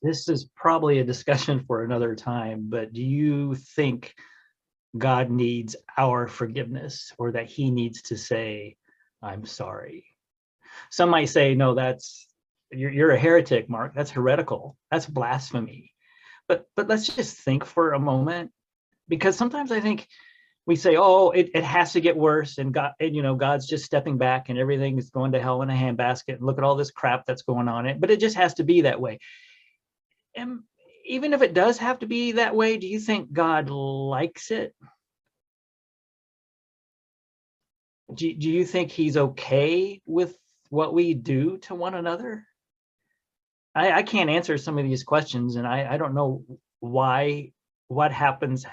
E: This is probably a discussion for another time, but do you think God needs our forgiveness, or that he needs to say, I'm sorry? Some might say, no, you're a heretic, Mark. That's heretical. That's blasphemy. But let's just think for a moment, because sometimes I think we say, oh, it has to get worse, and God's just stepping back and everything is going to hell in a handbasket, and look at all this crap that's going on. But it just has to be that way. And even if it does have to be that way, do you think God likes it? Do you think he's okay with what we do to one another? I can't answer some of these questions, and I don't know why what happens.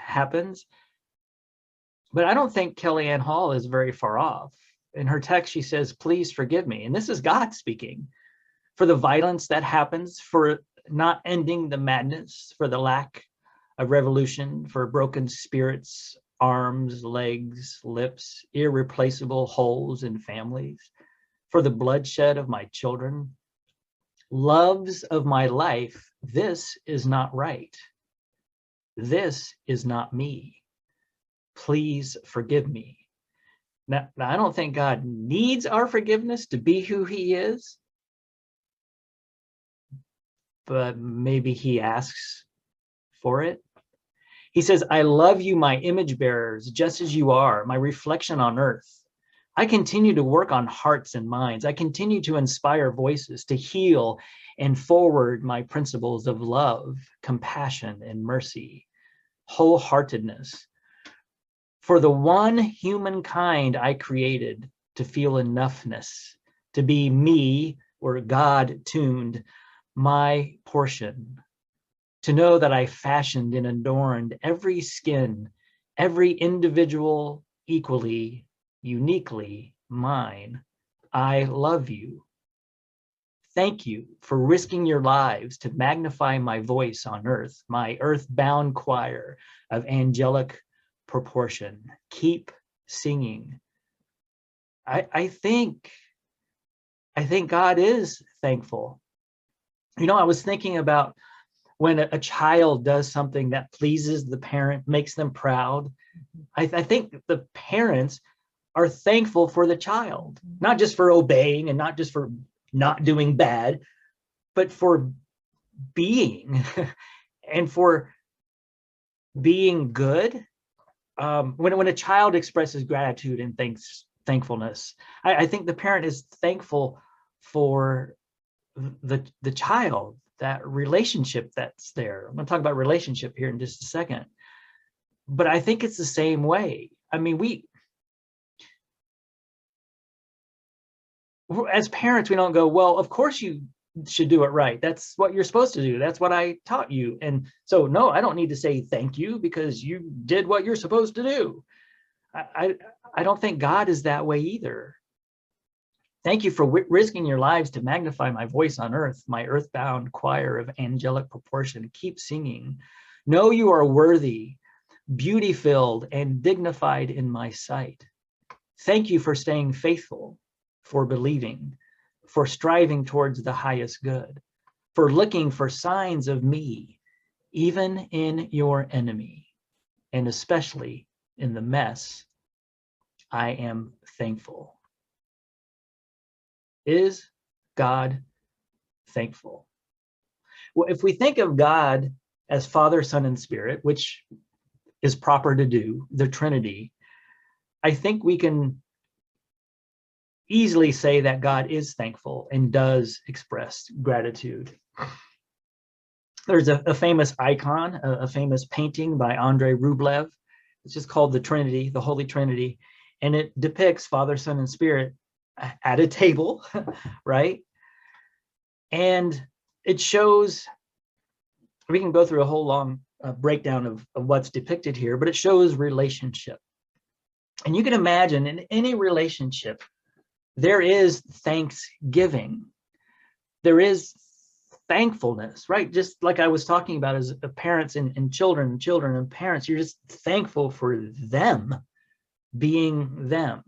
E: But I don't think Kellyanne Hall is very far off. In her text, she says, please forgive me. And this is God speaking, for the violence that happens, for not ending the madness, for the lack of revolution, for broken spirits, arms, legs, lips, irreplaceable holes in families, for the bloodshed of my children, loves of my life. This is not right. This is not me. Please forgive me. Now, I don't think God needs our forgiveness to be who he is, but maybe he asks for it. He says, I love you, my image bearers, just as you are, my reflection on earth. I continue to work on hearts and minds. I continue to inspire voices, to heal and forward my principles of love, compassion, and mercy, wholeheartedness. For the one humankind I created to feel enoughness, to be me, or God tuned, my portion, to know that I fashioned and adorned every skin, every individual equally, uniquely mine. I love you. Thank you for risking your lives to magnify my voice on earth, my earthbound choir of angelic proportion. Keep singing. I think God is thankful. I was thinking about when a child does something that pleases the parent, makes them proud. I think the parents are thankful for the child, not just for obeying and not just for not doing bad, but for being and for being good. When a child expresses gratitude and thankfulness, I think the parent is thankful for the child, that relationship that's there. I'm going to talk about relationship here in just a second, but I think it's the same way. I mean, as parents, we don't go, well, of course you should do it right. That's what you're supposed to do. That's what I taught you. And so, no, I don't need to say thank you because you did what you're supposed to do. I don't think God is that way either. Thank you for risking your lives to magnify my voice on earth, my earthbound choir of angelic proportion. Keep singing. Know you are worthy, beauty-filled, and dignified in my sight. Thank you for staying faithful, for believing, for striving towards the highest good, for looking for signs of me, even in your enemy, and especially in the mess. I am thankful. Is God thankful? Well, if we think of God as Father, Son, and Spirit, which is proper to do, the Trinity, I think we can easily say that God is thankful and does express gratitude. There's a famous icon, a famous painting by Andrei Rublev. It's just called the Trinity, the Holy Trinity, and it depicts Father, Son, and Spirit at a table, right? And it shows, we can go through a whole long breakdown of what's depicted here, but it shows relationship. And you can imagine in any relationship, there is thanksgiving. There is thankfulness, right? Just like I was talking about as parents and children and parents, you're just thankful for them being them.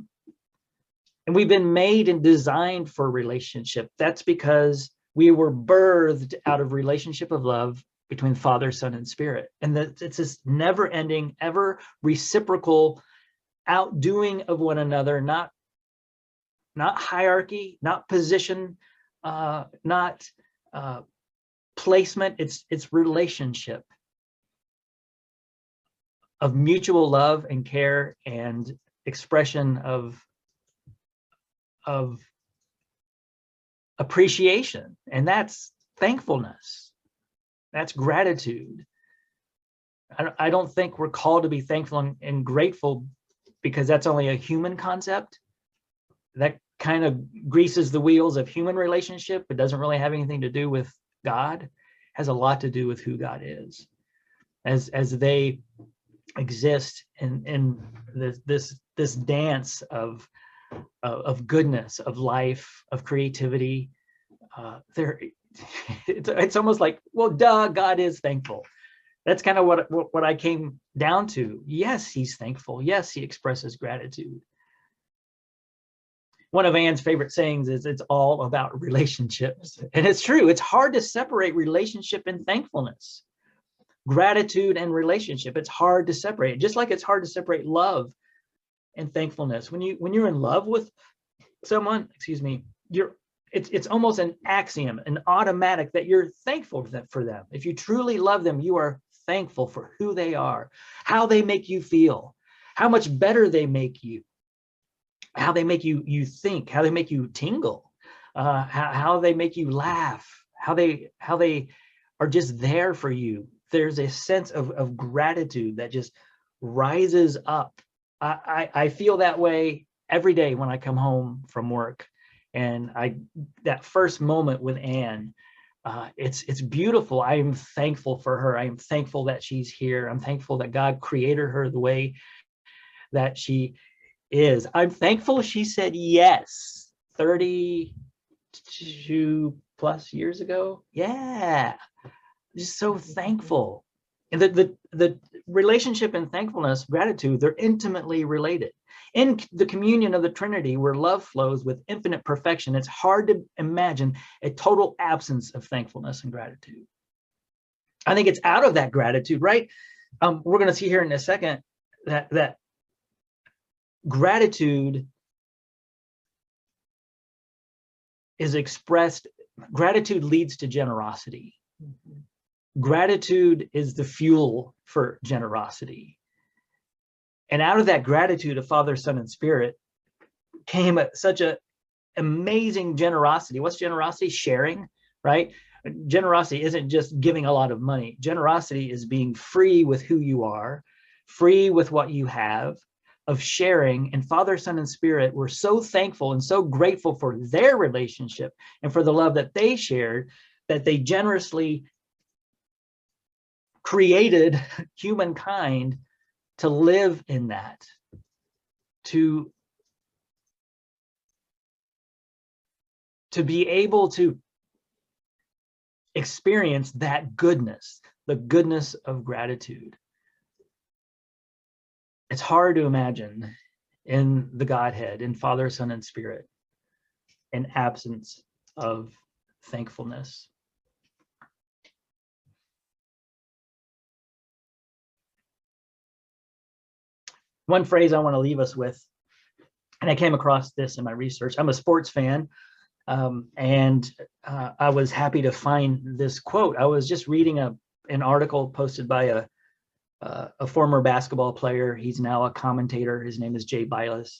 E: And we've been made and designed for relationship. That's because We were birthed out of relationship of love between Father, Son, and Spirit. And that it's this never ending, ever reciprocal outdoing of one another, not hierarchy, not position, not placement. It's relationship of mutual love and care and expression of appreciation. And that's thankfulness. That's gratitude. I don't think we're called to be thankful and grateful because that's only a human concept. That kind of greases the wheels of human relationship. It doesn't really have anything to do with God. It has a lot to do with who God is. As they exist in this dance of goodness, of life, of creativity. It's almost like, well, duh, God is thankful. That's kind of what I came down to. Yes, he's thankful. Yes, he expresses gratitude. One of Anne's favorite sayings is it's all about relationships. And it's true. It's hard to separate relationship and thankfulness. Gratitude and relationship. It's hard to separate. Just like it's hard to separate love and thankfulness. When you're in love with someone, it's almost an axiom, an automatic that you're thankful for them. If you truly love them, you are thankful for who they are, how they make you feel, how much better they make you, how they make you think, how they make you tingle, how they make you laugh, how they are just there for you. There's a sense of gratitude that just rises up. I feel that way every day when I come home from work. And that first moment with Anne, it's beautiful. I am thankful for her. I am thankful that she's here. I'm thankful that God created her the way that she is. I'm thankful she said yes 32 plus years ago. Yeah, just so thankful. And the relationship and thankfulness, gratitude, they're intimately related. In the communion of the Trinity, where love flows with infinite perfection, it's hard to imagine a total absence of thankfulness and gratitude. I think it's out of that gratitude, right? We're going to see here in a second that gratitude is expressed. Gratitude leads to generosity. Gratitude is the fuel for generosity. And out of that gratitude of Father, Son, and Spirit came such an amazing generosity. What's generosity? Sharing, right? Generosity isn't just giving a lot of money. Generosity is being free with who you are, free with what you have, of sharing. And Father, Son, and Spirit were so thankful and so grateful for their relationship and for the love that they shared, that they generously created humankind to live in that, to be able to experience that goodness, the goodness of gratitude. It's hard to imagine in the Godhead, in Father, Son, and Spirit, an absence of thankfulness. One phrase I want to leave us with, and I came across this in my research. I'm a sports fan, and I was happy to find this quote. I was just reading an article posted by a former basketball player. He's now a commentator. His name is Jay Bilas,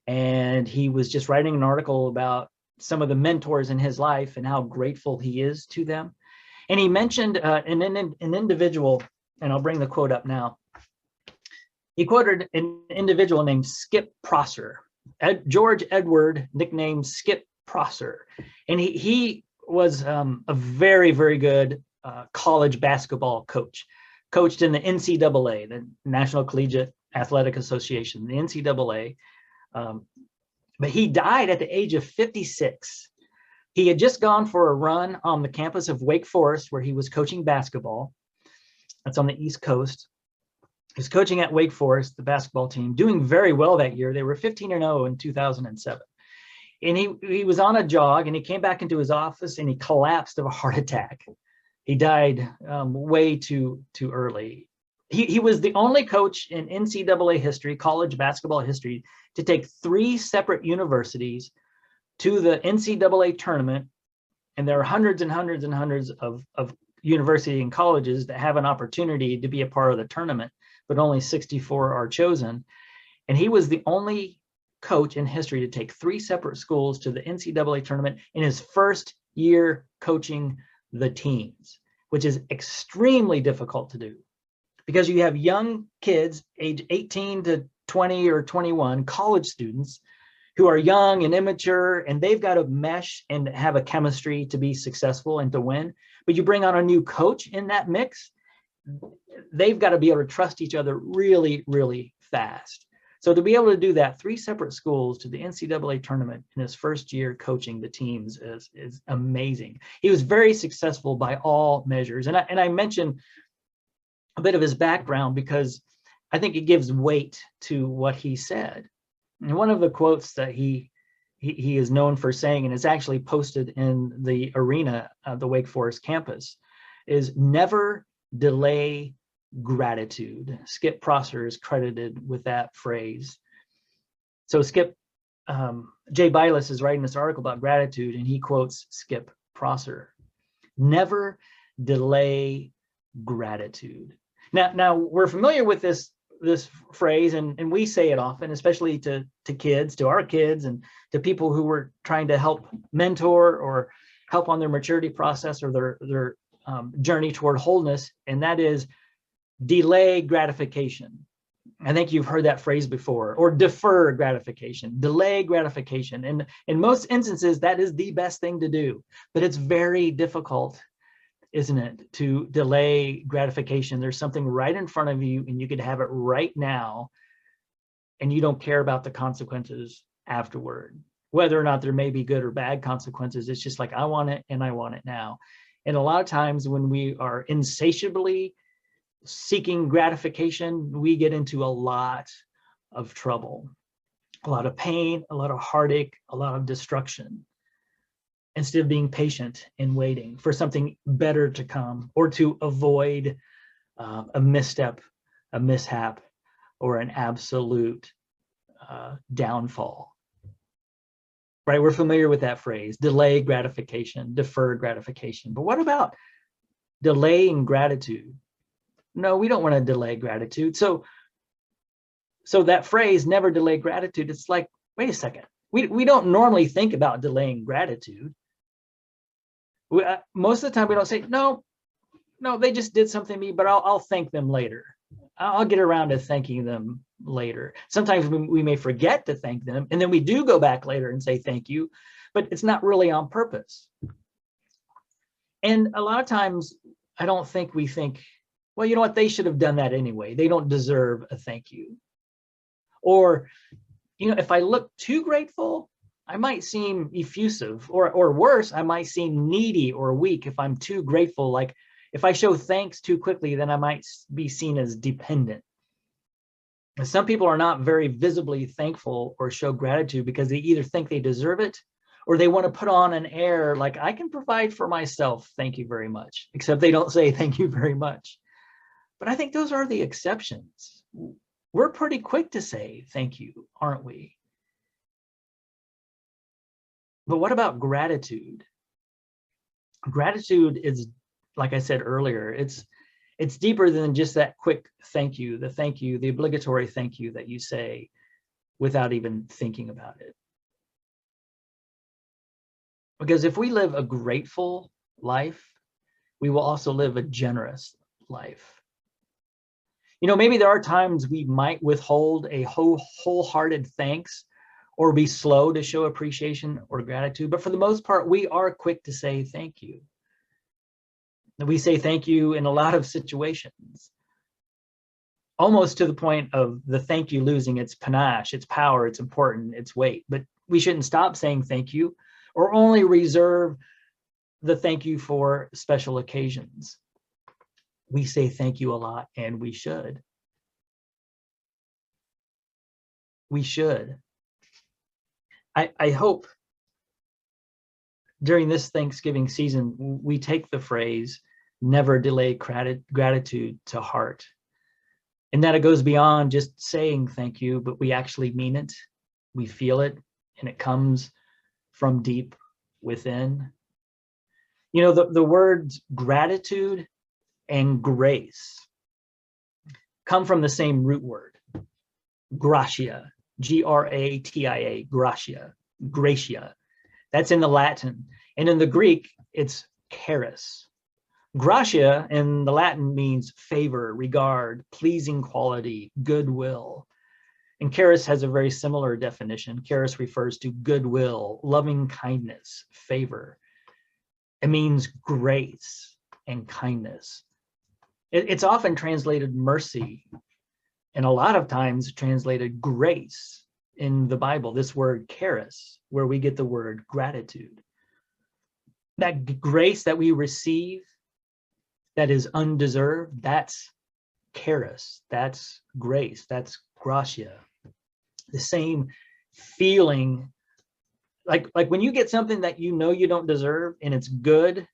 E: and he was just writing an article about some of the mentors in his life and how grateful he is to them. And he mentioned an individual, and I'll bring the quote up now. He quoted an individual named Skip Prosser, George Edward, nicknamed Skip Prosser. And he was a very, very good college basketball coach, coached in the NCAA, the National Collegiate Athletic Association, the NCAA. But he died at the age of 56. He had just gone for a run on the campus of Wake Forest, where he was coaching basketball. That's on the East Coast. He was coaching at Wake Forest, the basketball team, doing very well that year. They were 15-0 in 2007. And he was on a jog, and he came back into his office, and he collapsed of a heart attack. He died way too early. He was the only coach in NCAA history, college basketball history, to take 3 separate universities to the NCAA tournament. And there are hundreds and hundreds and hundreds of universities and colleges that have an opportunity to be a part of the tournament, but only 64 are chosen. And he was the only coach in history to take 3 separate schools to the NCAA tournament in his first year coaching the teams, which is extremely difficult to do, because you have young kids age 18 to 20 or 21, college students who are young and immature, and they've got to mesh and have a chemistry to be successful and to win. But you bring on a new coach in that mix, they've got to be able to trust each other really, really fast. So to be able to do that, 3 separate schools to the NCAA tournament in his first year coaching the teams is amazing. He was very successful by all measures. And I mentioned a bit of his background because I think it gives weight to what he said. And one of the quotes that he is known for saying, and it's actually posted in the arena of the Wake Forest campus, is never delay gratitude. Skip Prosser is credited with that phrase. So Skip, Jay Bilas is writing this article about gratitude, and he quotes Skip Prosser: never delay gratitude. Now we're familiar with this phrase, and we say it often, especially to kids, to our kids, and to people who we're trying to help mentor or help on their maturity process or their journey toward wholeness, and that is delay gratification. I think you've heard that phrase before, or defer gratification, delay gratification. And in most instances, that is the best thing to do, but it's very difficult, isn't it, to delay gratification? There's something right in front of you, and you could have it right now, and you don't care about the consequences afterward, whether or not there may be good or bad consequences. It's just like, I want it, and I want it now. And a lot of times when we are insatiably seeking gratification, we get into a lot of trouble, a lot of pain, a lot of heartache, a lot of destruction, instead of being patient and waiting for something better to come, or to avoid a misstep, a mishap, or an absolute downfall. Right? We're familiar with that phrase, delay gratification, defer gratification. But what about delaying gratitude? No, we don't want to delay gratitude. So that phrase, never delay gratitude, it's like, wait a second. We don't normally think about delaying gratitude. Most of the time we don't say, no, they just did something to me, but I'll thank them later. I'll get around to thanking them later. Sometimes we may forget to thank them, and then we do go back later and say thank you, but it's not really on purpose. And a lot of times I don't think we think, well, you know what, they should have done that anyway. They don't deserve a thank you. Or, if I look too grateful, I might seem effusive, or worse, I might seem needy or weak if I'm too grateful. Like if I show thanks too quickly, then I might be seen as dependent. And some people are not very visibly thankful or show gratitude because they either think they deserve it, or they want to put on an air like, I can provide for myself, thank you very much, except they don't say thank you very much. But I think those are the exceptions. We're pretty quick to say thank you, aren't we? But what about gratitude? Gratitude is, like I said earlier, it's deeper than just that quick thank you, the obligatory thank you that you say without even thinking about it. Because if we live a grateful life, we will also live a generous life. Maybe there are times we might withhold a wholehearted thanks or be slow to show appreciation or gratitude, but for the most part, we are quick to say thank you. We say thank you in a lot of situations, almost to the point of the thank you losing its panache, its power, its importance, its weight. But we shouldn't stop saying thank you, or only reserve the thank you for special occasions. We say thank you a lot, and we should. We should. I hope during this Thanksgiving season, we take the phrase, never delay gratitude to heart. And that it goes beyond just saying thank you, but we actually mean it. We feel it, and it comes from deep within. You know, the words gratitude and grace come from the same root word, gratia, Gratia, gratia. That's in the Latin. And in the Greek, it's charis. Gratia in the Latin means favor, regard, pleasing quality, goodwill. And charis has a very similar definition. Charis refers to goodwill, loving kindness, favor. It means grace and kindness. It's often translated mercy, and a lot of times translated grace in the Bible, this word charis, where we get the word gratitude. That grace that we receive that is undeserved, that's charis, that's grace, that's gratia. The same feeling, like when you get something that you know you don't deserve and it's good,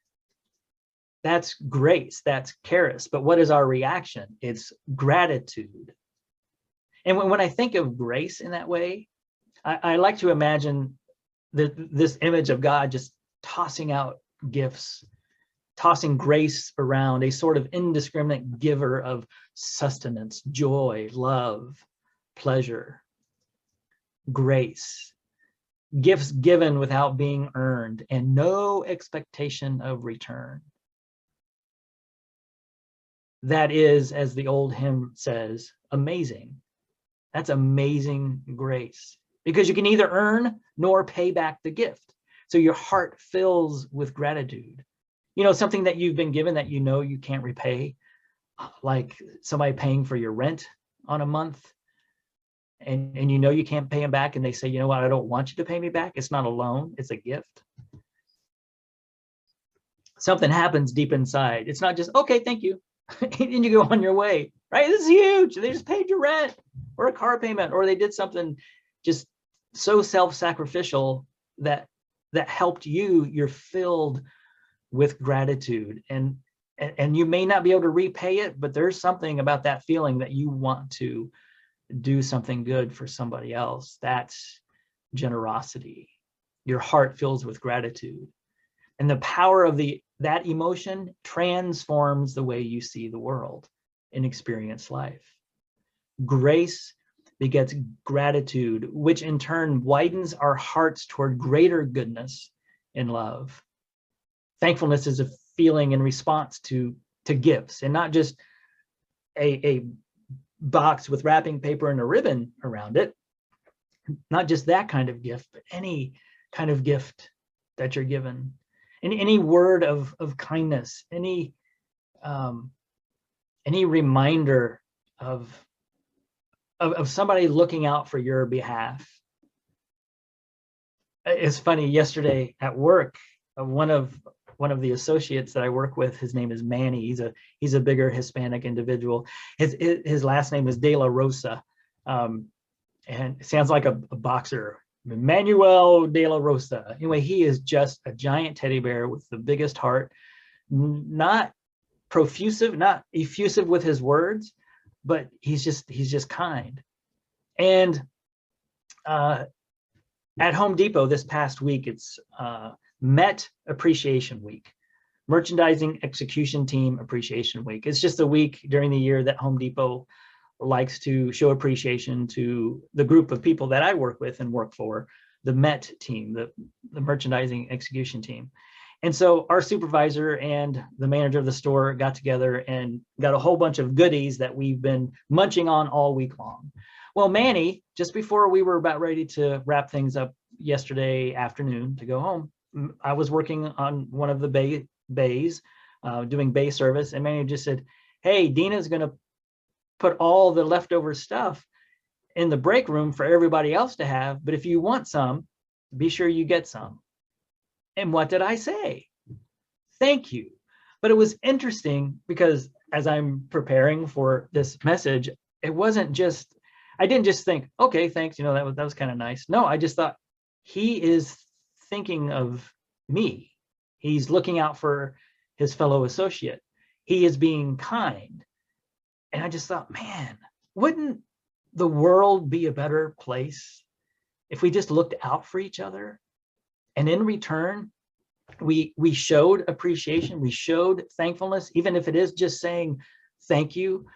E: that's grace, that's charis. But what is our reaction? It's gratitude. And when I think of grace in that way, I like to imagine this image of God just tossing out gifts, tossing grace around, a sort of indiscriminate giver of sustenance, joy, love, pleasure, grace, gifts given without being earned and no expectation of return. That is, as the old hymn says, amazing. That's amazing grace, because you can neither earn nor pay back the gift. So your heart fills with gratitude. You know, something that you've been given that you know you can't repay, like somebody paying for your rent on a month, and you know you can't pay them back, and they say, you know what, I don't want you to pay me back. It's not a loan, it's a gift. Something happens deep inside. It's not just, okay, thank you, and you go on your way, right? This is huge. They just paid your rent or a car payment, or they did something just so self-sacrificial that helped you. You're filled with gratitude, and you may not be able to repay it, but there's something about that feeling that you want to do something good for somebody else. That's generosity. Your heart fills with gratitude, and the power of that emotion transforms the way you see the world and experience life. Grace begets gratitude, which in turn widens our hearts toward greater goodness and love. Thankfulness is a feeling in response to gifts, and not just a box with wrapping paper and a ribbon around it. Not just that kind of gift, but any kind of gift that you're given. And any word of kindness, any reminder of somebody looking out for your behalf. It's funny, yesterday at work, one of the associates that I work with, his name is Manny. He's a bigger Hispanic individual. His last name is De La Rosa, and it sounds like a boxer, Manuel De La Rosa. Anyway, he is just a giant teddy bear with the biggest heart, not profusive, not effusive with his words, but he's just kind. And at Home Depot this past week, it's Met Appreciation Week, Merchandising Execution Team Appreciation Week. It's just a week during the year that Home Depot likes to show appreciation to the group of people that I work with and work for, the Met team, the Merchandising Execution Team. And so our supervisor and the manager of the store got together and got a whole bunch of goodies that we've been munching on all week long. Well, Manny, just before we were about ready to wrap things up yesterday afternoon to go home, I was working on one of the bays, doing bay service, and Manny just said, hey, Dina's going to put all the leftover stuff in the break room for everybody else to have, but if you want some, be sure you get some. And what did I say? Thank you. But it was interesting because as I'm preparing for this message, it wasn't just, I didn't just think, okay, thanks, that was kind of nice. No, I just thought he is thinking of me. He's looking out for his fellow associate. He is being kind. And I just thought, man, wouldn't the world be a better place if we just looked out for each other? And in return, we showed appreciation, we showed thankfulness, even if it is just saying thank you,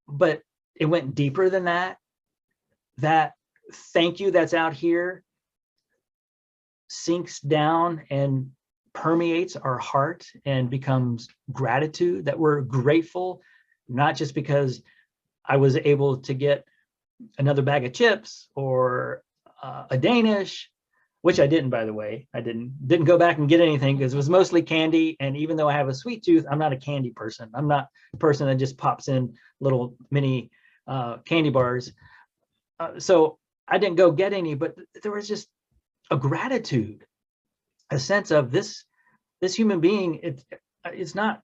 E: but it went deeper than that. That thank you that's out here sinks down and permeates our heart and becomes gratitude, that we're grateful, not just because I was able to get another bag of chips or a Danish, which I didn't, by the way. I didn't go back and get anything because it was mostly candy. And even though I have a sweet tooth, I'm not a candy person. I'm not a person that just pops in little mini candy bars. So I didn't go get any, but there was just a gratitude, a sense of this human being. It's not,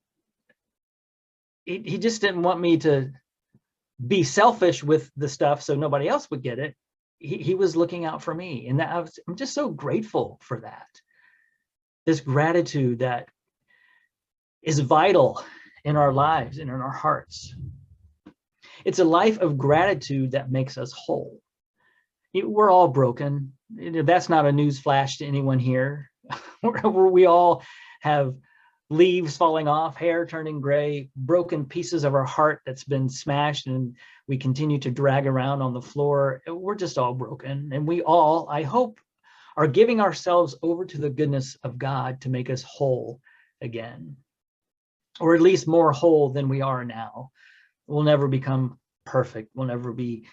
E: he just didn't want me to be selfish with the stuff so nobody else would get it. He was looking out for me, and I'm just so grateful for that. This gratitude that is vital in our lives and in our hearts. It's a life of gratitude that makes us whole. We're all broken. That's not a news flash to anyone here. We all have leaves falling off, hair turning gray, broken pieces of our heart that's been smashed, and we continue to drag around on the floor. We're just all broken. And we all, I hope, are giving ourselves over to the goodness of God to make us whole again, or at least more whole than we are now. We'll never become perfect. We'll never be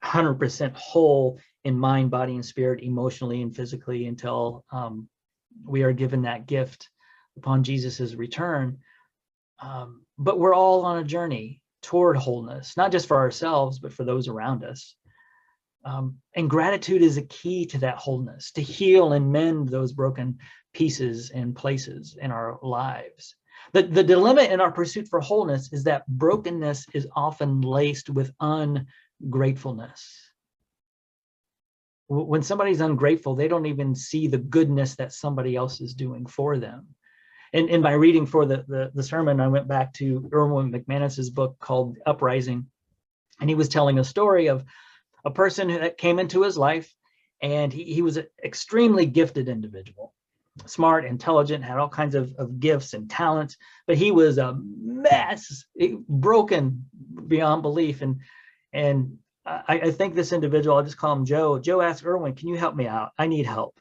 E: 100% whole in mind, body, and spirit, emotionally and physically, until we are given that gift upon Jesus's return. But we're all on a journey toward wholeness, not just for ourselves, but for those around us. And gratitude is a key to that wholeness, to heal and mend those broken pieces and places in our lives. The dilemma in our pursuit for wholeness is that brokenness is often laced with ungratefulness. When somebody's ungrateful, they don't even see the goodness that somebody else is doing for them. And in my reading for the sermon, I went back to Erwin McManus's book called Uprising. And he was telling a story of a person that came into his life, and he was an extremely gifted individual, smart, intelligent, had all kinds of gifts and talents, but he was a mess, broken beyond belief. And I think this individual, I'll just call him Joe. Joe asked Erwin, "Can you help me out? I need help.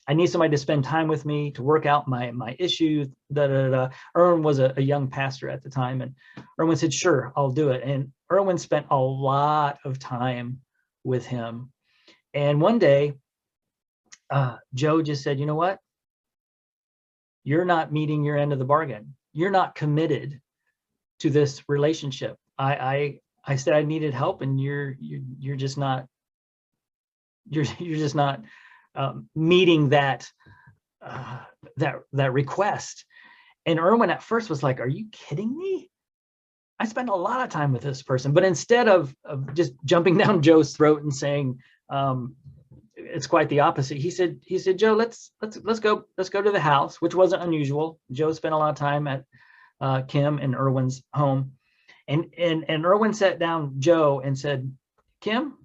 E: I need somebody to spend time with me to work out my issues." Erwin was a young pastor at the time, and Erwin said, "Sure, I'll do it." And Erwin spent a lot of time with him. And one day, Joe just said, "You know what? You're not meeting your end of the bargain. You're not committed to this relationship. I said I needed help, and you're just not. You're just not meeting that request." And Erwin at first was like, "Are you kidding me? I spent a lot of time with this person." But instead of just jumping down Joe's throat and saying, it's quite the opposite. He said, "Joe, let's go to the house," which wasn't unusual. Joe spent a lot of time at Kim and Erwin's home. And Erwin sat down Joe and said, "Kim,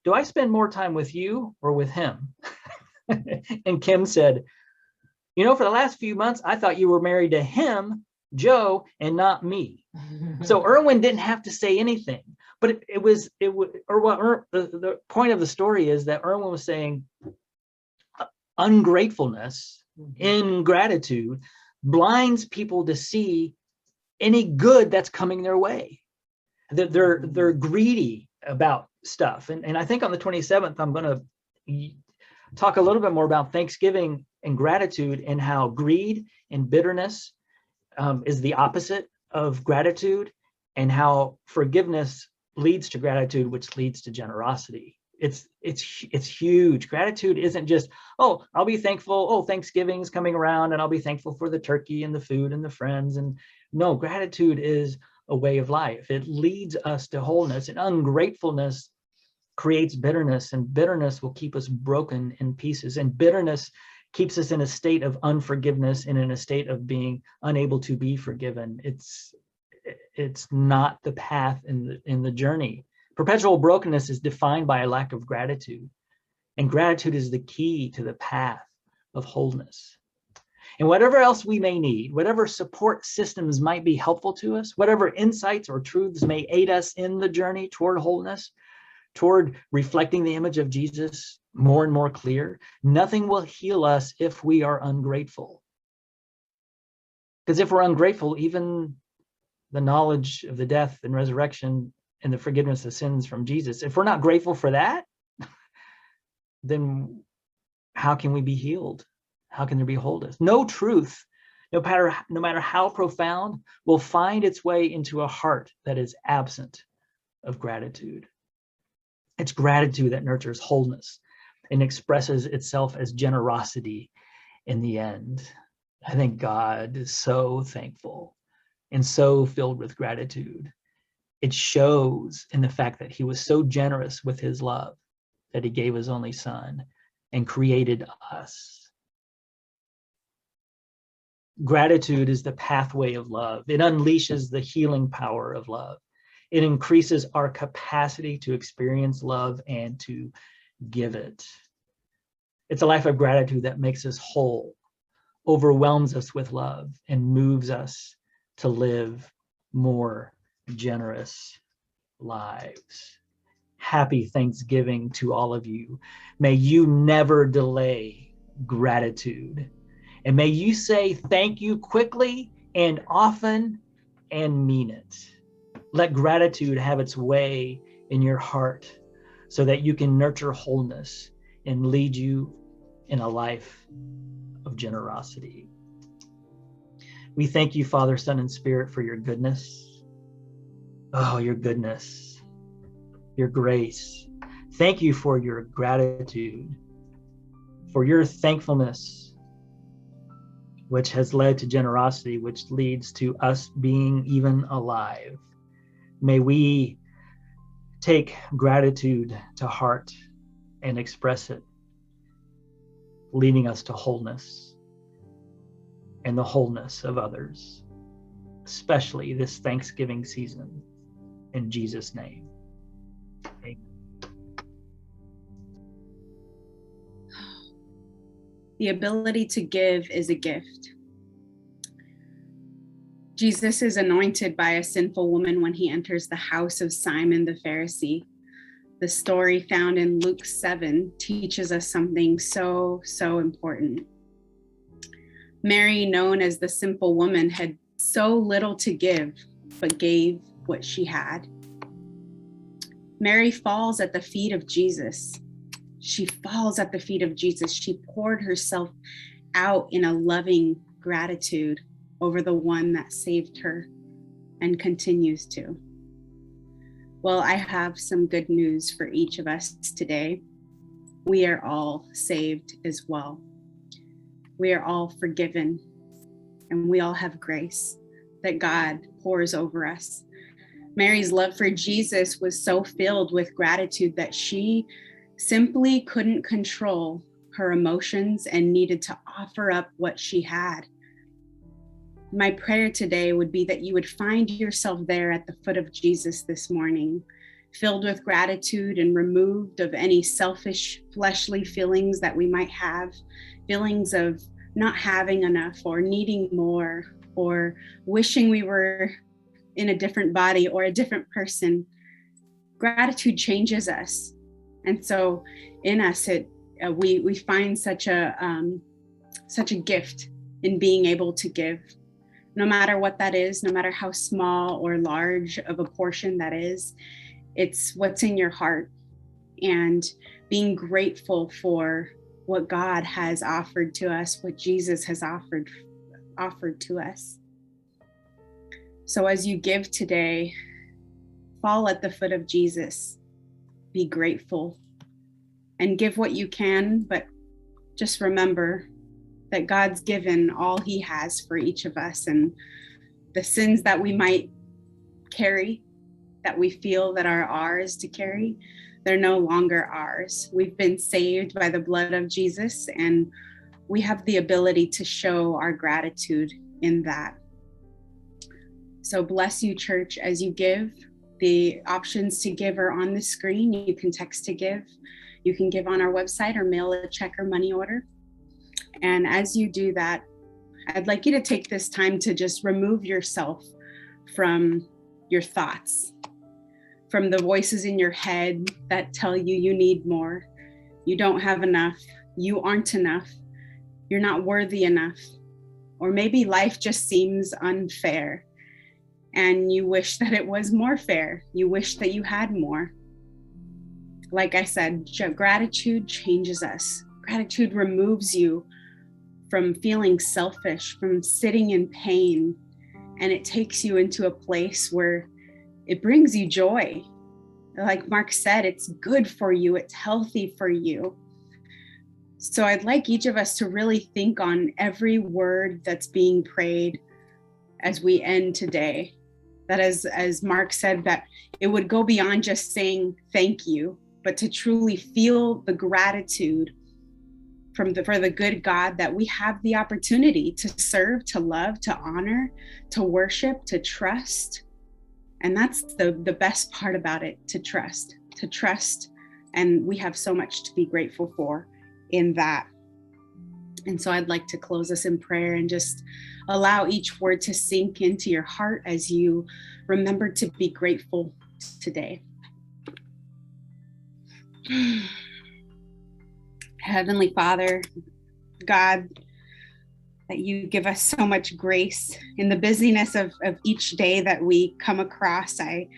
E: do I spend more time with you or with him?" And Kim said, "For the last few months, I thought you were married to him, Joe, and not me." So Erwin didn't have to say anything, but the point of the story is that Erwin was saying ungratefulness, ingratitude blinds people to see any good that's coming their way. They're greedy about stuff. And I think on the 27th, I'm going to talk a little bit more about Thanksgiving and gratitude, and how greed and bitterness is the opposite of gratitude, and how forgiveness leads to gratitude, which leads to generosity. It's huge. Gratitude isn't just, "Oh, I'll be thankful. Oh, Thanksgiving's coming around and I'll be thankful for the turkey and the food and the friends." And no, gratitude is a way of life. It leads us to wholeness, and ungratefulness creates bitterness, and bitterness will keep us broken in pieces. And bitterness keeps us in a state of unforgiveness and in a state of being unable to be forgiven. It's not the path in the journey. Perpetual brokenness is defined by a lack of gratitude, and gratitude is the key to the path of wholeness. And whatever else we may need, whatever support systems might be helpful to us, whatever insights or truths may aid us in the journey toward wholeness, toward reflecting the image of Jesus more and more clear, nothing will heal us if we are ungrateful. Because if we're ungrateful, even the knowledge of the death and resurrection and the forgiveness of sins from Jesus, if we're not grateful for that, then how can we be healed? How can there be wholeness? No truth, no matter how profound, will find its way into a heart that is absent of gratitude. It's gratitude that nurtures wholeness and expresses itself as generosity in the end. I think God is so thankful and so filled with gratitude. It shows in the fact that he was so generous with his love that he gave his only son and created us. Gratitude is the pathway of love. It unleashes the healing power of love. It increases our capacity to experience love and to give it. It's a life of gratitude that makes us whole, overwhelms us with love, and moves us to live more generous lives. Happy Thanksgiving to all of you. May you never delay gratitude. And may you say thank you quickly and often and mean it. Let gratitude have its way in your heart so that you can nurture wholeness and lead you in a life of generosity. We thank you, Father, Son, and Spirit, for your goodness. Oh, your goodness, your grace. Thank you for your gratitude, for your thankfulness, which has led to generosity, which leads to us being even alive. May we take gratitude to heart and express it, leading us to wholeness and the wholeness of others, especially this Thanksgiving season. In Jesus' name, amen.
B: The ability to give is a gift. Jesus is anointed by a sinful woman when he enters the house of Simon the Pharisee. The story found in Luke 7 teaches us something so important. Mary, known as the simple woman, had so little to give, but gave what she had. Mary falls at the feet of Jesus. She falls at the feet of Jesus. She poured herself out in a loving gratitude over the one that saved her and continues to. Well, I have some good news for each of us today. We are all saved as well. We are all forgiven, and we all have grace that God pours over us. Mary's love for Jesus was so filled with gratitude that she simply couldn't control her emotions and needed to offer up what she had. My prayer today would be that you would find yourself there at the foot of Jesus this morning, filled with gratitude and removed of any selfish, fleshly feelings that we might have, feelings of not having enough or needing more or wishing we were in a different body or a different person. Gratitude changes us. And so in us, we find such a gift in being able to give, no matter what that is, no matter how small or large of a portion that is. It's what's in your heart, and being grateful for what God has offered to us, what Jesus has offered to us. So as you give today, fall at the foot of Jesus. Be grateful and give what you can, but just remember that God's given all he has for each of us, and the sins that we might carry, that we feel that are ours to carry, they're no longer ours. We've been saved by the blood of Jesus, and we have the ability to show our gratitude in that. So bless you, church, as you give. The options to give are on the screen. You can text to give. You can give on our website or mail a check or money order. And as you do that, I'd like you to take this time to just remove yourself from your thoughts, from the voices in your head that tell you you need more, you don't have enough, you aren't enough, you're not worthy enough, or maybe life just seems unfair and you wish that it was more fair. You wish that you had more. Like I said, gratitude changes us. Gratitude removes you from feeling selfish, from sitting in pain, and it takes you into a place where it brings you joy. Like Mark said, it's good for you, it's healthy for you. So I'd like each of us to really think on every word that's being prayed as we end today. That as Mark said, that it would go beyond just saying thank you, but to truly feel the gratitude for the good God that we have the opportunity to serve, to love, to honor, to worship, to trust. And that's the best part about it, to trust. And we have so much to be grateful for in that. And so I'd like to close us in prayer and just allow each word to sink into your heart as you remember to be grateful today. Heavenly Father, God, that you give us so much grace in the busyness of each day that we come across. I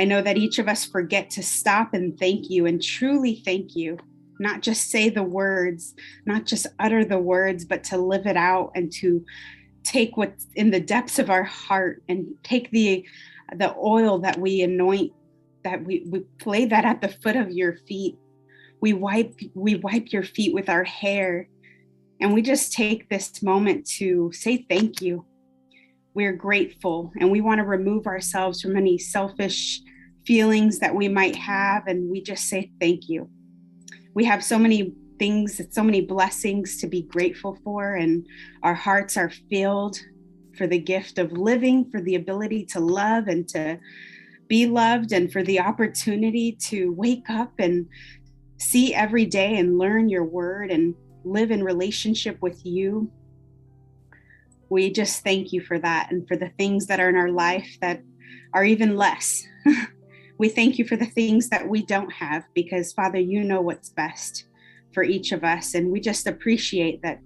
B: know that each of us forget to stop and thank you and truly thank you. Not just say the words, not just utter the words, but to live it out and to take what's in the depths of our heart and take the oil that we anoint, that we lay that at the foot of your feet. We wipe your feet with our hair, and we just take this moment to say thank you. We're grateful, and we want to remove ourselves from any selfish feelings that we might have, and we just say thank you. We have so many things, so many blessings to be grateful for, and our hearts are filled for the gift of living, for the ability to love and to be loved, and for the opportunity to wake up and see every day and learn your word and live in relationship with you. We just thank you for that, and for the things that are in our life that are even less. We thank you for the things that we don't have, because Father, you know what's best for each of us. And we just appreciate that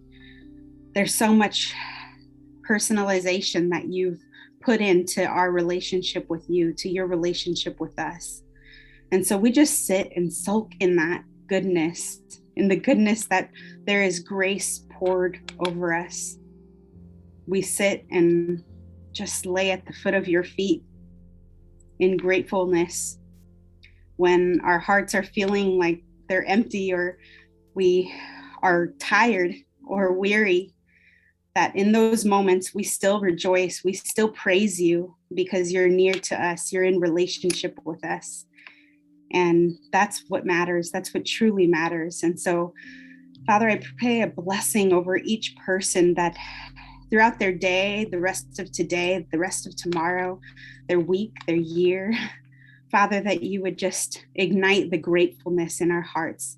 B: there's so much personalization that you've put into our relationship with you, to your relationship with us. And so we just sit and soak in that goodness, in the goodness that there is grace poured over us. We sit and just lay at the foot of your feet in gratefulness when our hearts are feeling like they're empty, or we are tired or weary, that in those moments we still rejoice, we still praise you, because you're near to us, you're in relationship with us. And that's what matters. That's what truly matters. And so, Father, I pray a blessing over each person, that throughout their day, the rest of today, the rest of tomorrow, their week, their year, Father, that you would just ignite the gratefulness in our hearts.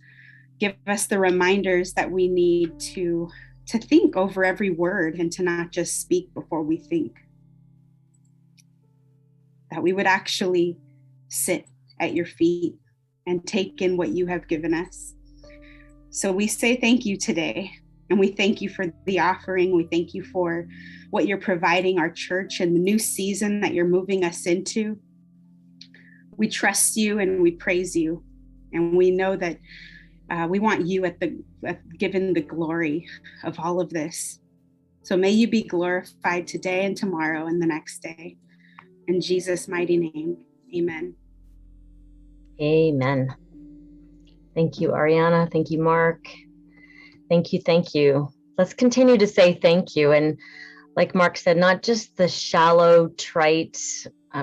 B: Give us the reminders that we need to think over every word, and to not just speak before we think. That we would actually sit at your feet and take in what you have given us. So we say thank you today. And we thank you for the offering. We thank you for what you're providing our church and the new season that you're moving us into. We trust you and we praise you. And we know that we want you given the glory of all of this. So may you be glorified today and tomorrow and the next day. In Jesus' mighty name, amen.
A: Amen. Thank you, Ariana. Thank you, Mark. Thank you. Thank you. Let's continue to say thank you. And like Mark said, not just the shallow, trite,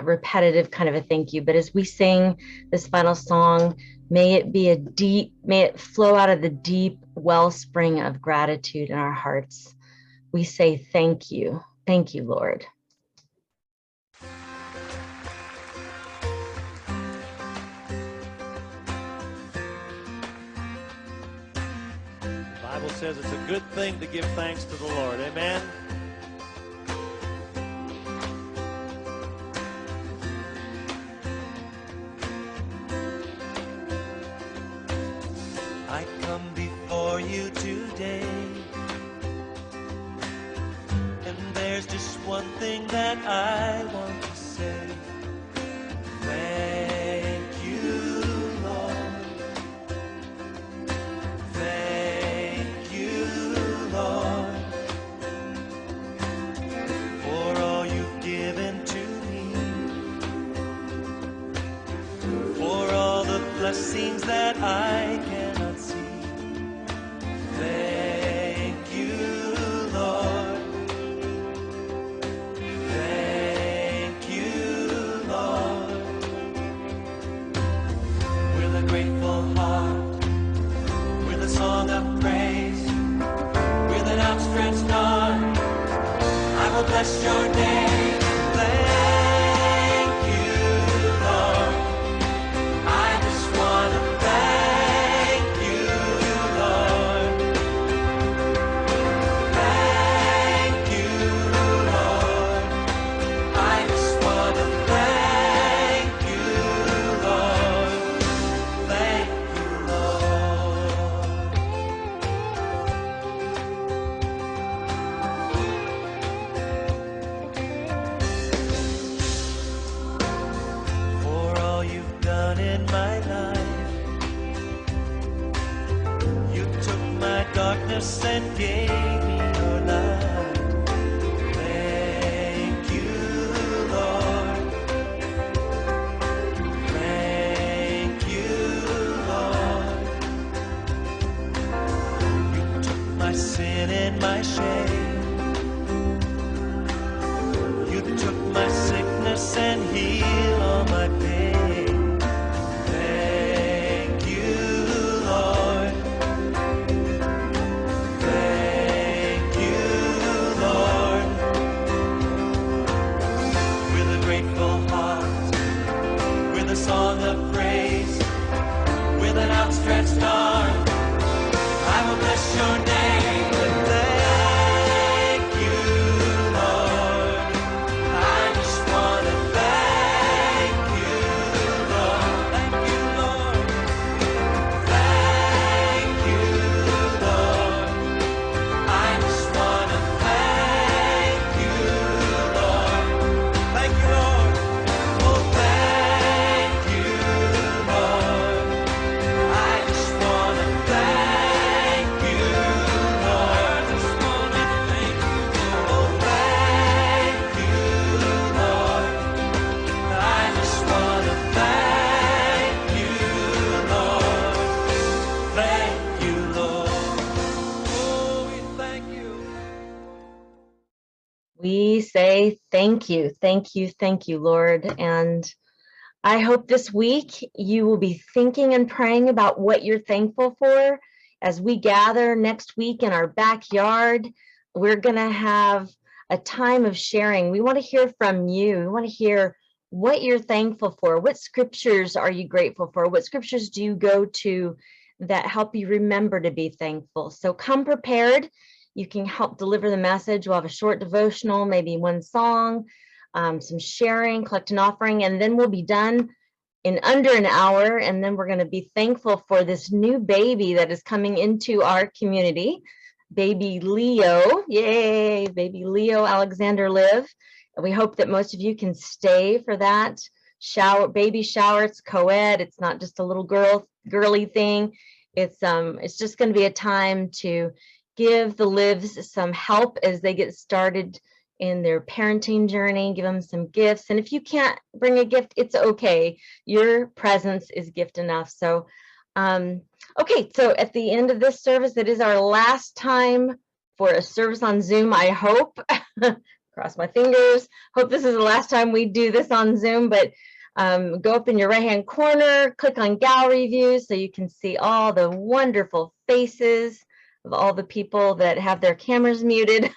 A: repetitive kind of a thank you, but as we sing this final song, may it flow out of the deep wellspring of gratitude in our hearts. We say thank you. Thank you, Lord.
F: The Bible says it's a good thing to give thanks to the Lord. Amen.
G: I come before you today, and there's just one thing that I want to say. Thank you, Lord. Thank you, Lord, for all you've given to me, for all the blessings that I cannot see. Thank you, Lord. Thank you, Lord. With a grateful heart, with a song of praise, with an outstretched arm, I will bless your name. Thank you, Lord. I just want to thank you, Lord. Thank you, Lord. I just want to thank you, Lord. Thank you, Lord. For all you've done in my life, you took my darkness and gave me your light. Thank you, Lord. Thank you, Lord. You took my sin and my shame. You took my sickness and healed all my pain. Thank you, Lord. Thank you, Lord. With a grateful heart, with a song of praise, with an outstretched arm, I will bless your name. Thank you, Lord. I just want to thank you, Lord. Thank you, Lord. Thank you, Lord. I just want to thank you, Lord. Thank you, Lord. Oh, thank you, Lord. I just want to thank you, Lord. I just want to thank you, Lord. Oh, thank you, Lord. I just want to thank you, Lord. Thank you, Lord. Oh, we thank you.
A: We say thank you, Lord. And I hope this week you will be thinking and praying about what you're thankful for. As we gather next week in our backyard, we're going to have a time of sharing. We want to hear from you. We want to hear what you're thankful for. What scriptures are you grateful for? What scriptures do you go to that help you remember to be thankful? So come prepared. You can help deliver the message. We'll have a short devotional, maybe one song, some sharing, collect an offering, and then we'll be done in under an hour. And then we're going to be thankful for this new baby that is coming into our community, baby Leo. Yay, baby Leo Alexander Live. And we hope that most of you can stay for that baby shower. It's co-ed. It's not just a little girly thing. It's just going to be a time to give the Lives some help as they get started in their parenting journey, give them some gifts. And if you can't bring a gift, it's okay. Your presence is gift enough. So, okay, so at the end of this service, it is our last time for a service on Zoom, I hope. Cross my fingers. Hope this is the last time we do this on Zoom, but go up in your right-hand corner, click on gallery view so you can see all the wonderful faces of all the people that have their cameras muted.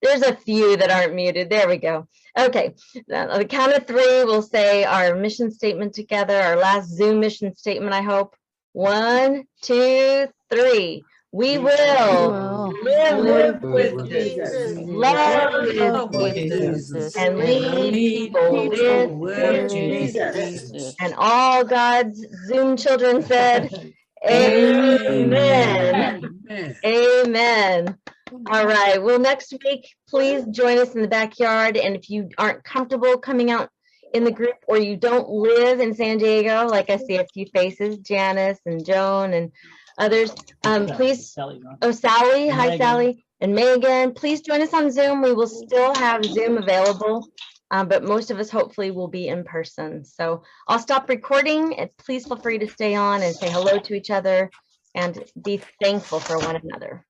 A: There's a few that aren't muted. There we go. Okay, on the count of three, we'll say our mission statement together, our last Zoom mission statement, I hope. 1, 2, 3. We will live with Jesus, love with Jesus, and lead people with Jesus. And all God's Zoom children said, Amen. Amen. All right. Well, next week, please join us in the backyard. And if you aren't comfortable coming out in the group, or you don't live in San Diego, like I see a few faces, Janice and Joan and others, please, Sally. Hi, Megan. Sally and Megan, please join us on Zoom. We will still have Zoom available, but most of us hopefully will be in person. So I'll stop recording, and please feel free to stay on and say hello to each other and be thankful for one another.